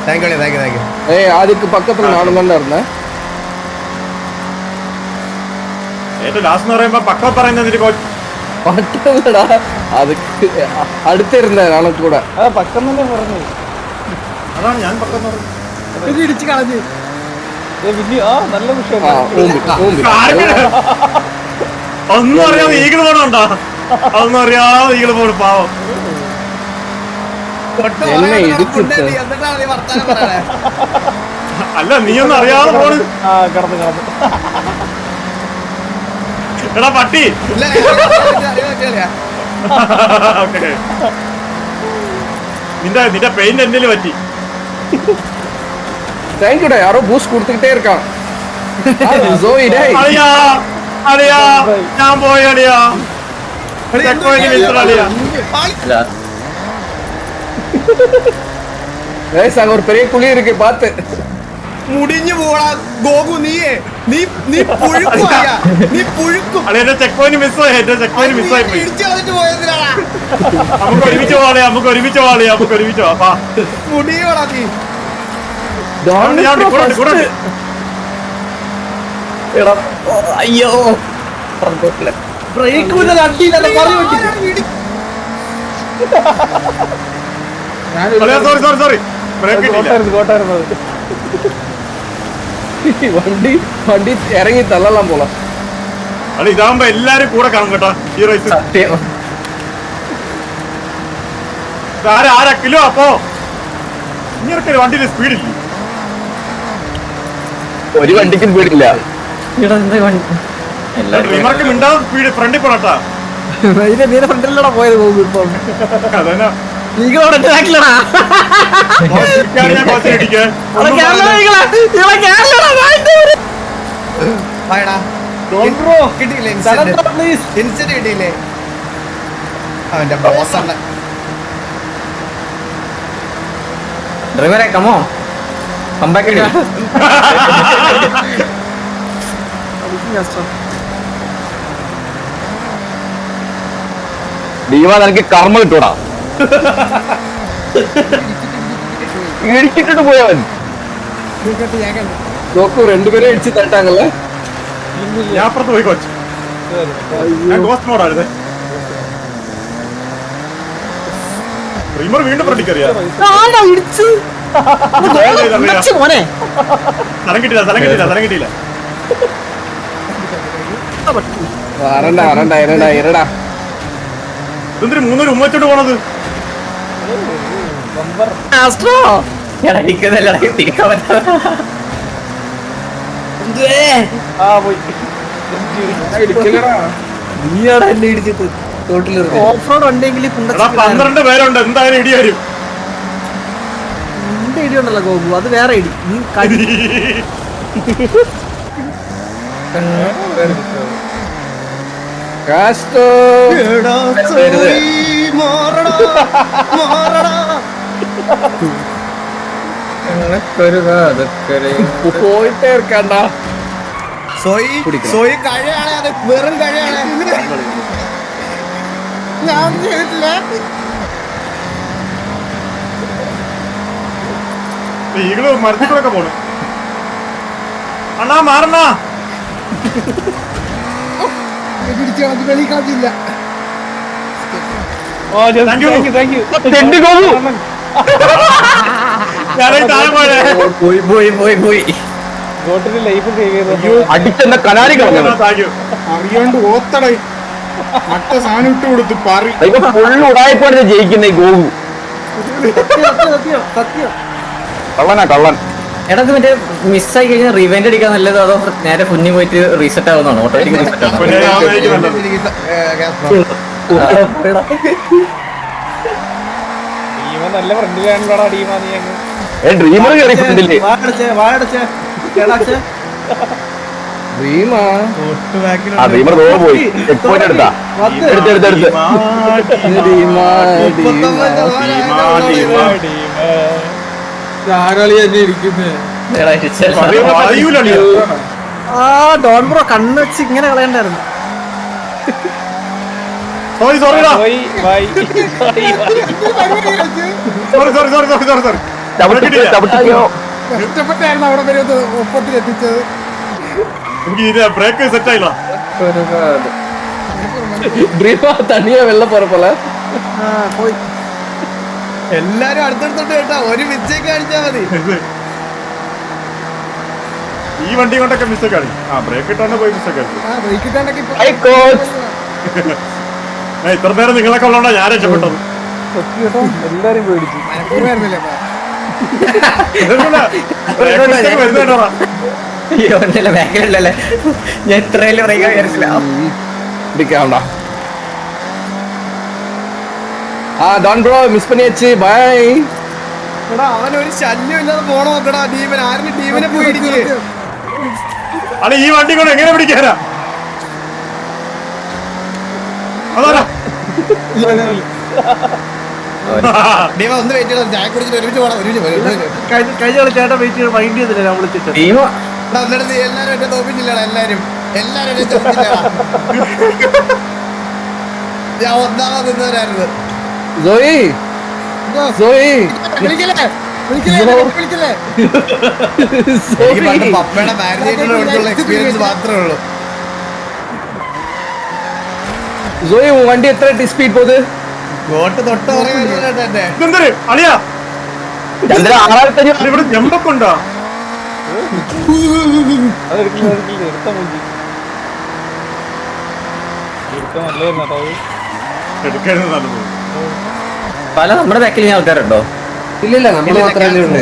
Thank you. அதுக்கு பக்கத்துல நானும் தான் இருந்தேன். ഏറ്റവും ലാസ്റ്റ് എന്ന് പറയുമ്പോ പക്ക പറയുന്നത് പറ്റല്ലടാ, அதுக்கு അടുത്തിരുന്ന നാളും കൂടെ. പക്കം തന്നെ പറഞ്ഞു. അതാണ് ഞാൻ പക്കം പറഞ്ഞത്. ഇടിച്ച് കളഞ്ഞ് നല്ല വിഷയം. ഒന്നും അറിയാതെ ഈഗിൾ പോണുണ്ടോ? അതൊന്നും അറിയാതെ നിങ്ങൾ പോലും പാവം. എന്നെ ഇടിച്ചിട്ട് എന്നിട്ടാണ് നീ വർത്താനം പറയണേ. അല്ല നീ ഒന്നും അറിയാതെ പോണ്. ആ കടന്നു കടന്നു. എടാ പട്ടി. ഇല്ല, അറിയാ. ഓക്കേ. നിന്റെ പെയിന്റ് എന്റെ പറ്റി. താങ്ക് യുടാ, யாரோ பூஸ்ட் கொடுத்துக்கிட்டே இருக்கான். ஜோയി டேய் അളിയാ അളിയാ ഞാൻ പോയി അളിയാ. ചെക്ക് പോയിന്റ് മിസ്റ്റർ അളിയാ. गाइस அங்க ஒரு பெரிய குழி இருக்கு பாத்து. മുടിഞ്ഞു പോടാ ഗോകു. നീ പുഴുക്കും അളിയാ. നീ പുഴുക്കും. അളിയ എന്റെ ചെക്ക് പോയിന്റ് മിസ്സായി. എന്റെ ചെക്ക് പോയിന്റ് മിസ്സായി പോയി. ഇടിച്ചു കളഞ്ഞിട്ട് പോയതിനാടാ. നമുക്ക് ഒരുമിച്ച് പോവാളിയാ. നമുക്ക് ഒരുമിച്ച് പോവാ. മുടിയോടാ നീ. ഞാൻ കൂടെ എടാ അയ്യോ ബ്രേക്ക് പിന്നെ തട്ടിയില്ല പറഞ്ഞു സോറി ബ്രേക്ക് കിട്ടിയില്ല. കോട്ടായിരുന്നു. വണ്ടി ഇറങ്ങി തള്ളலாம் പോല. അളി ഇതാകുമ്പോ എല്ലാരും കൂടെ കാണും കേട്ടോ ഈ റേസ്. സത്യം ആരാ കിലോ അപ്പോ ഇങ്ങനെ വണ്ടിയിൽ സ്പീഡില്ല. ഒരു വണ്ടിക്കും വീടില്ല. എടാ എന്താ വണ്ടി ഡ്രീമർക്ക് മിണ്ടാതെ സ്പീഡ് ഫ്രണ്ടിൽ പോണട്ടാ. നീല ഫ്രണ്ടിലൂടെ പോയത് പോകും ഇപ്പം. അതന്നെ നീകളോടെ ബാക്കിലടാ. ഞാൻ കുറച്ച് ഇടിക്കാൻ കിട്ടിയില്ലേ ഇൻസ്റ്റന്റ് കിട്ടിയില്ലേ? അവന്റെ ബോസാണ്. ഡ്രൈവറെ കമോ കമ്പാക്ക് ദീവാ നിനക്ക് കർമ്മ കിട്ടൂടാ. ഇടിച്ചിട്ട് പോയവൻ നോക്കൂ, രണ്ടുപേരെ ഇടിച്ച് തട്ടാങ്ങല്ലേ. ഞാൻ അപ്പുറത്ത് പോയി കൊച്ചു. ഞാൻ ഗോസ്റ്റ് മോഡായിരുന്നേ. ഡ്രീമർ വീണ്ടും ഫ്രണ്ടിക്കറിയാം. മോനെ സ്ഥലം കിട്ടിയില്ല. ഇരടാ ഇതെന്തൊരു മൂന്നൂര് ഉമ്മച്ചോട്ട് പോണത്. ആ പോയി. നീയാടാ എന്നെ ഇടിച്ചിട്ട് ഓഫ് റോഡ് ഉണ്ടെങ്കിൽ 12 പേരുണ്ട്. എന്തായാലും ഇടി വരും. നിന്റെ ഇടി ഉണ്ടല്ലോ ഗോപു, അത് വേറെ ഇടി. നീ കാസ്റ്റോ പോയിട്ടേ ഇരിക്കണ്ട. സോയി കഴിയാണ്. അത് വെറും കഴിയാണ്. ഞാൻ ചെയ്തിട്ടില്ല. ഈകള് മരത്തിലൊക്കെ പോണു. അണ്ണാ മാറണ്ണാ. വെളിക്കാത്തില്ല. Thank you. ഗോട്ടിന്റെ ലൈഫ് സേവ് ചെയ്തു. അടിച്ചെന്ന കനാലി കളഞ്ഞു. അറിയാണ്ട് ഓത്തട മറ്റ സാധനം ഇട്ട് കൊടുത്ത് പറി. ഫുള്ള് ഉടായിപ്പാണ് ജയിക്കുന്ന ഈ ഗോവു. കള്ളൻ. എടാ ഇത് മറ്റേ മിസ്സായി കഴിഞ്ഞാൽ റിവെന്റ് അടിക്കാൻ നല്ലത് അതോ നേരെ കുഞ്ഞു പോയിട്ട് റീസെറ്റ് ആവുന്നതാണോ? ഓട്ടോമാറ്റിക് റീസെറ്റ് ആവുന്നു. ടീമ നല്ല ഫ്രണ്ടിലാണല്ലോടാ ടീമാ നീ അങ്ങ്. ഡ്രീമർ കയറി ഫ്രണ്ടില്ലേ. ഡ്രീമർ റോ പോയി. ചെക്ക് പോയിന്റ് എടുത്താ. എടുത്ത് എടാ, ഇടിച്ച ആ ഡോൺ ബ്രോ കണ്ണ് വെച്ച് ഇങ്ങനെ കളയണ്ടായിരുന്നു. സോറിടാ. പോയി ബൈ. സോറി. കഷ്ടപ്പെട്ടായിരുന്നു അവിടെ വരെ ഒപ്പത്തിൽ എത്തിച്ചത്. എനിക്ക് ബ്രേക്ക് സെറ്റ് ആയില്ല. ഡ്രീമർ തനിയെ വെള്ളം പോറപ്പോലെ പോയി. എല്ലാരും അടുത്തടുത്തോട്ട് കേട്ടാ. ഒരു മിസ്റ്റേക്ക് കാണിച്ചാ മതി. ഈ വണ്ടി കൊണ്ടൊക്കെ മിസ്റ്റേക്ക് ആണ്. ബ്രേക്ക് ഇട്ടാണ് പോയി മിസ്റ്റേക്ക് ആണ്. ബ്രേക്ക് ഇട്ടാണ്ടൊക്കെ ഇത്ര നേരം നിങ്ങളൊക്കെ ഉള്ളതുകൊണ്ടാ ഞാൻ രക്ഷപ്പെട്ടത്. സത്യം കേട്ടോ എല്ലാരും പേടിച്ചു. വരുന്നേട്ടാ അയ്യോ ഒന്നല്ല ബാക്കിലല്ലേ ഞാൻ ഇത്രയല്ലേ പറയുക വിചാരിച്ചില്ല. പിടിക്കാണ്ട. ഡോൺ ബ്രോ മിസ് പണിയച്ച് ബൈ. എടാ അവനൊരു ശല്യം ഇല്ലാതെ പോണ നോക്കടാ ടീമിന്. ആരും ടീമിനെ പോയി ഇടിക്കേ. അല്ല ഈ വണ്ടി കൊണ്ട് എങ്ങനെ പിടിക്കാനാ? അതാ ടീമ ഒന്ന് വെയിറ്റ് ചെയ്യണം. ചായ കുടിച്ചിട്ട് ഒരുമിച്ച് പോകണം. കഴിഞ്ഞ കളി ചേട്ടാ വെയിറ്റ് മൈൻഡ് ചെയ്തില്ല ഞാൻ വിളിച്ചിട്ട്. എന്നിടത്ത് എല്ലാരും എന്നെ തോപ്പിച്ചില്ലടാ. എല്ലാരും എന്നെ തോപ്പിച്ചില്ലടാ. ഞാൻ ഒന്നാമത് നിന്നവരായിരുന്നു. സോയി സോയി വിളിക്കല്ലേ പപ്പയുടെ മാരേജിലുള്ള എക്സ്പീരിയൻസ് മാത്രമേ ഉള്ളൂ. സോയി വണ്ടി എത്ര സ്പീഡ് പോത്? ഗോട്ട് തൊട്ട് ഇതെന്തൊരു അളിയാ ചന്ദ്ര 6500 ഇവിടെ ജമ്പൊക്കെ ഉണ്ടോ? അതെടുക്കില്ല എടുത്താ മതി. എടുക്കാൻ നല്ലതായിരുന്നു കേട്ടോ അത്. എടുക്കരുത് നല്ലത്. പല നമ്മുടെ ബാക്കിൽ ഞാൻ ആൾക്കാരുണ്ടോ? ഇല്ലില്ല നമ്മൾ മാത്രമല്ലേ ഉള്ളൂ.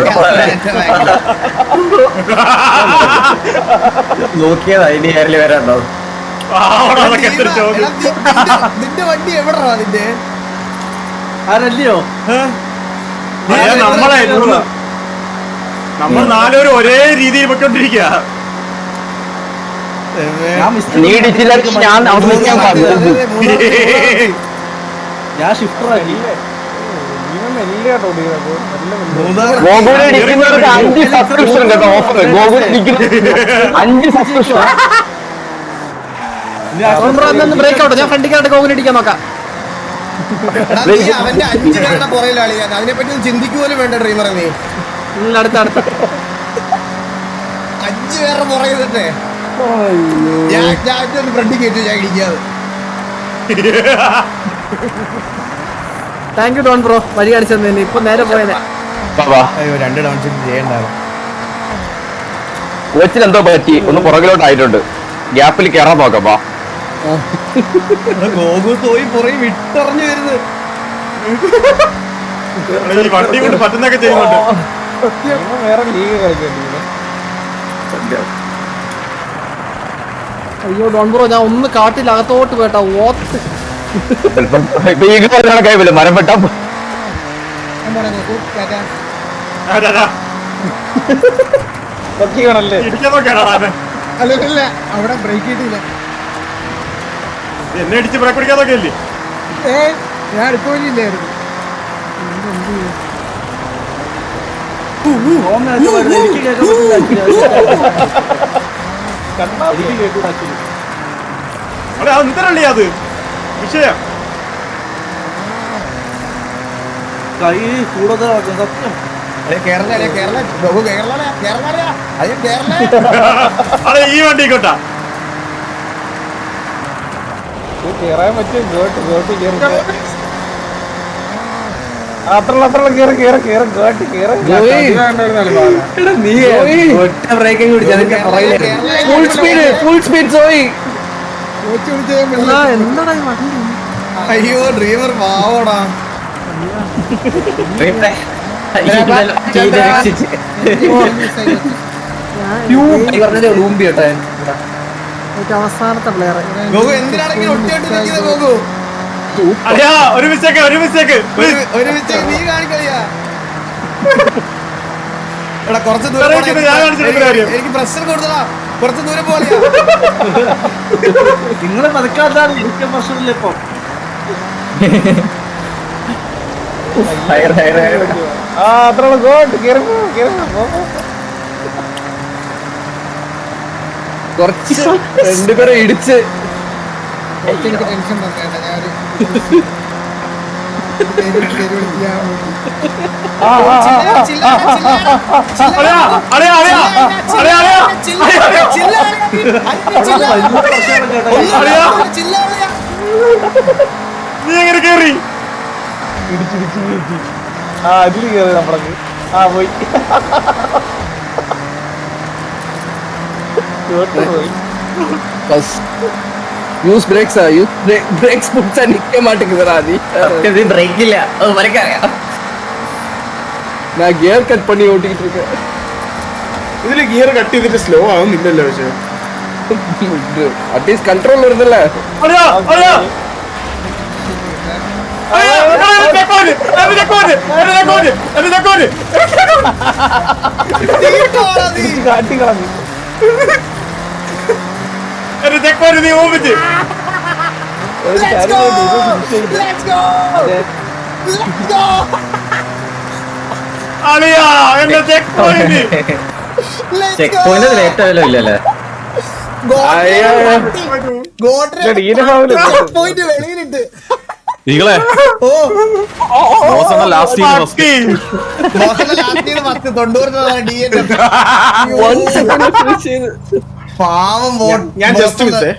നോക്കിയതാ ഇനി ആരിൽ വരാണ്ടോ? അതൊക്കെ എന്തൊരു ചോദ്യം. നിന്റെ വണ്ടി എവിടാ നിന്റെ? ആരല്ലയോ നമ്മളെ നമ്മൾ നാലുപേരും ഒരേ രീതിയിൽ പൊയ്ക്കൊണ്ടിരിക്കുക. നീ ഇടിച്ചില്ല ഞാൻ ഞാൻ ഷിഫ്റ്റർ ആക്കി. മെല്ലെ കേട്ടോ ഓടിക്കുന്നത്. ഗോകുൽ ഇടിക്കുന്നവർക്ക് 5 സബ്സ്ക്രിപ്ഷൻ കേട്ടോ ഓഫർ. ഗോകുൽ ഇടിക്കുന്ന 5 സബ്സ്ക്രിപ്ഷൻ. Break out. ഞാൻ ഫ്രണ്ടിക്കായിട്ട് ഗോകുൽ ഇടിക്കാൻ നോക്കാം. അവന്റെ 5 പേരുടെ പുറയിലാണ് ഞാൻ. അതിനെപ്പറ്റി ഒന്ന് ചിന്തിക്കുപോലും വേണ്ട ഡ്രീമറെ. നീ അടുത്ത 5 പേരുടെ പുറകിലിട്ടെ ഞാൻ ഫ്രണ്ടിൽ കയറ്റി ഞാൻ ഇടിക്കാതെ. താങ്ക് യു ഡോൺ ബ്രോ വഴി കാണിച്ചെന്ന്. ഇപ്പൊ നേരെ പോയനെ. അയ്യോ 2 ഡൗൺ ഷിഫ്റ്റ് ചെയ്യണ്ടാവും. കോച്ചിന് എന്തോ പറ്റി ഒന്ന് പുറകിലോട്ടായിട്ടുണ്ട്. ഗ്യാപ്പിൽ കയറാൻ നോക്കാം. ഗോകു തോയി പുറകെ വിട്ടറിഞ്ഞു വരുന്നത്. ഈ വണ്ടി കൊണ്ട് പറ്റുന്നൊക്കെ ചെയ്യുന്നുണ്ട്. വേറെ ലീഗ് കളിക്കേണ്ടി. അയ്യോ ഡോൺ ബ്രോ ഞാൻ ഒന്ന് കാട്ടിൽ അകത്തോട്ട് പോയിട്ടാ ഓത്ത്. കൈവില്ല മരം വെട്ടാ. ഇടിക്കാൻ നോക്കിയാണോ അല്ല അവിടെ ബ്രേക്ക് കിട്ടിയില്ല. എന്നെ ഇടിച്ച് ബ്രേക്ക് പിടിക്കാൻ നോക്കിയല്ലേ? ഞാൻ അടുപ്പില്ലായിരുന്നു. അതെ അതെന്തരല്ലേ അത് വിഷയം. അതെ ഈ വണ്ടി കൊണ്ടാ കേറാൻ പറ്റും. ഗേട്ട് കേറി അത്ര കേറി ഗേട്ട് കേറി. ഫുൾ സ്പീഡ് സോയി. എന്താടാ ഈ വണ്ടി? അയ്യോ ഡ്രീമർ പാവോടാ. അവസാനത്തെ പ്ലെയർ. ഗോകു എന്തിനാണെങ്കിലും ഒറ്റയായിട്ട് നിൽക്കുന്നത് ഗോകു. അയ്യാ ഒരു മിസ്റ്റേക്ക് ഒരു മിസ്റ്റേക്ക് നീ കാണിക്കളിയാ. എടാ കുറച്ച് ദൂരം എനിക്ക് പ്രഷർ കൊടുത്തടാ. കുറച്ച് ദൂരം പോലെയാ. നിങ്ങളെ പതുക്കാതാണ് എനിക്ക് പ്രശ്നമില്ല. ഇപ്പൊ അത്ര ഗോട്ട് കേറി കുറച്ച് രണ്ടുപേരെ ഇടിച്ച് എനിക്ക് ടെൻഷൻ തന്നേണ്ട. നീ എങ്ങനെ കേറി? ഇടിച്ചിടിച്ച് ഇതില് കേറി നമ്മളൊക്കെ. പോയി ബസ് யூஸ் பிரேக்ஸா யூஸ் பிரேக்ஸ் புடிச்சா நிக்க மாட்டேங்குதுடா நீ ബ്രേക്ക് ഇല്ല വരക്കറിയാം. நான் கியர் கட் பண்ணி ஓட்டிட்டு இருக்கேன். ഇതില് ഗിയർ കട്ട് ചെയ്തിട്ട് സ്ലോ ആവുന്നില്ലല്ലോ പക്ഷെ அட்லீஸ்ட் கண்ட்ரோல் வருதுல்ல. അളിയാ, അളിയാ. അളിയാ, എന്റെ ചെക്കോന്, എന്റെ ചെക്കോന്, എന്റെ ചെക്കോന്, എന്റെ ചെക്കോന്. കാട്ടി കളഞ്ഞു. എന്റെ ചെക്കോന് നീ ഓപിച്ച്. ഒരു കാര്യം ചെയ്തു, ഇത് finish ചെയ്തു. അളിയാ, എന്റെ ചെക്കോന്. ചെക്ക് പോയിന്റ് ലേറ്റ് ഇല്ലല്ലേ? പോയിന്റ് വെളിയിലിട്ട് ഈകളെ ഓ ലാസ്റ്റ് പക്കി. Last 90 DNF. 1 സെക്കൻഡ് ഫിനിഷ് ചെയ്തു. പാവം ഞാൻ ജസ്റ്റ് മിസ്സേ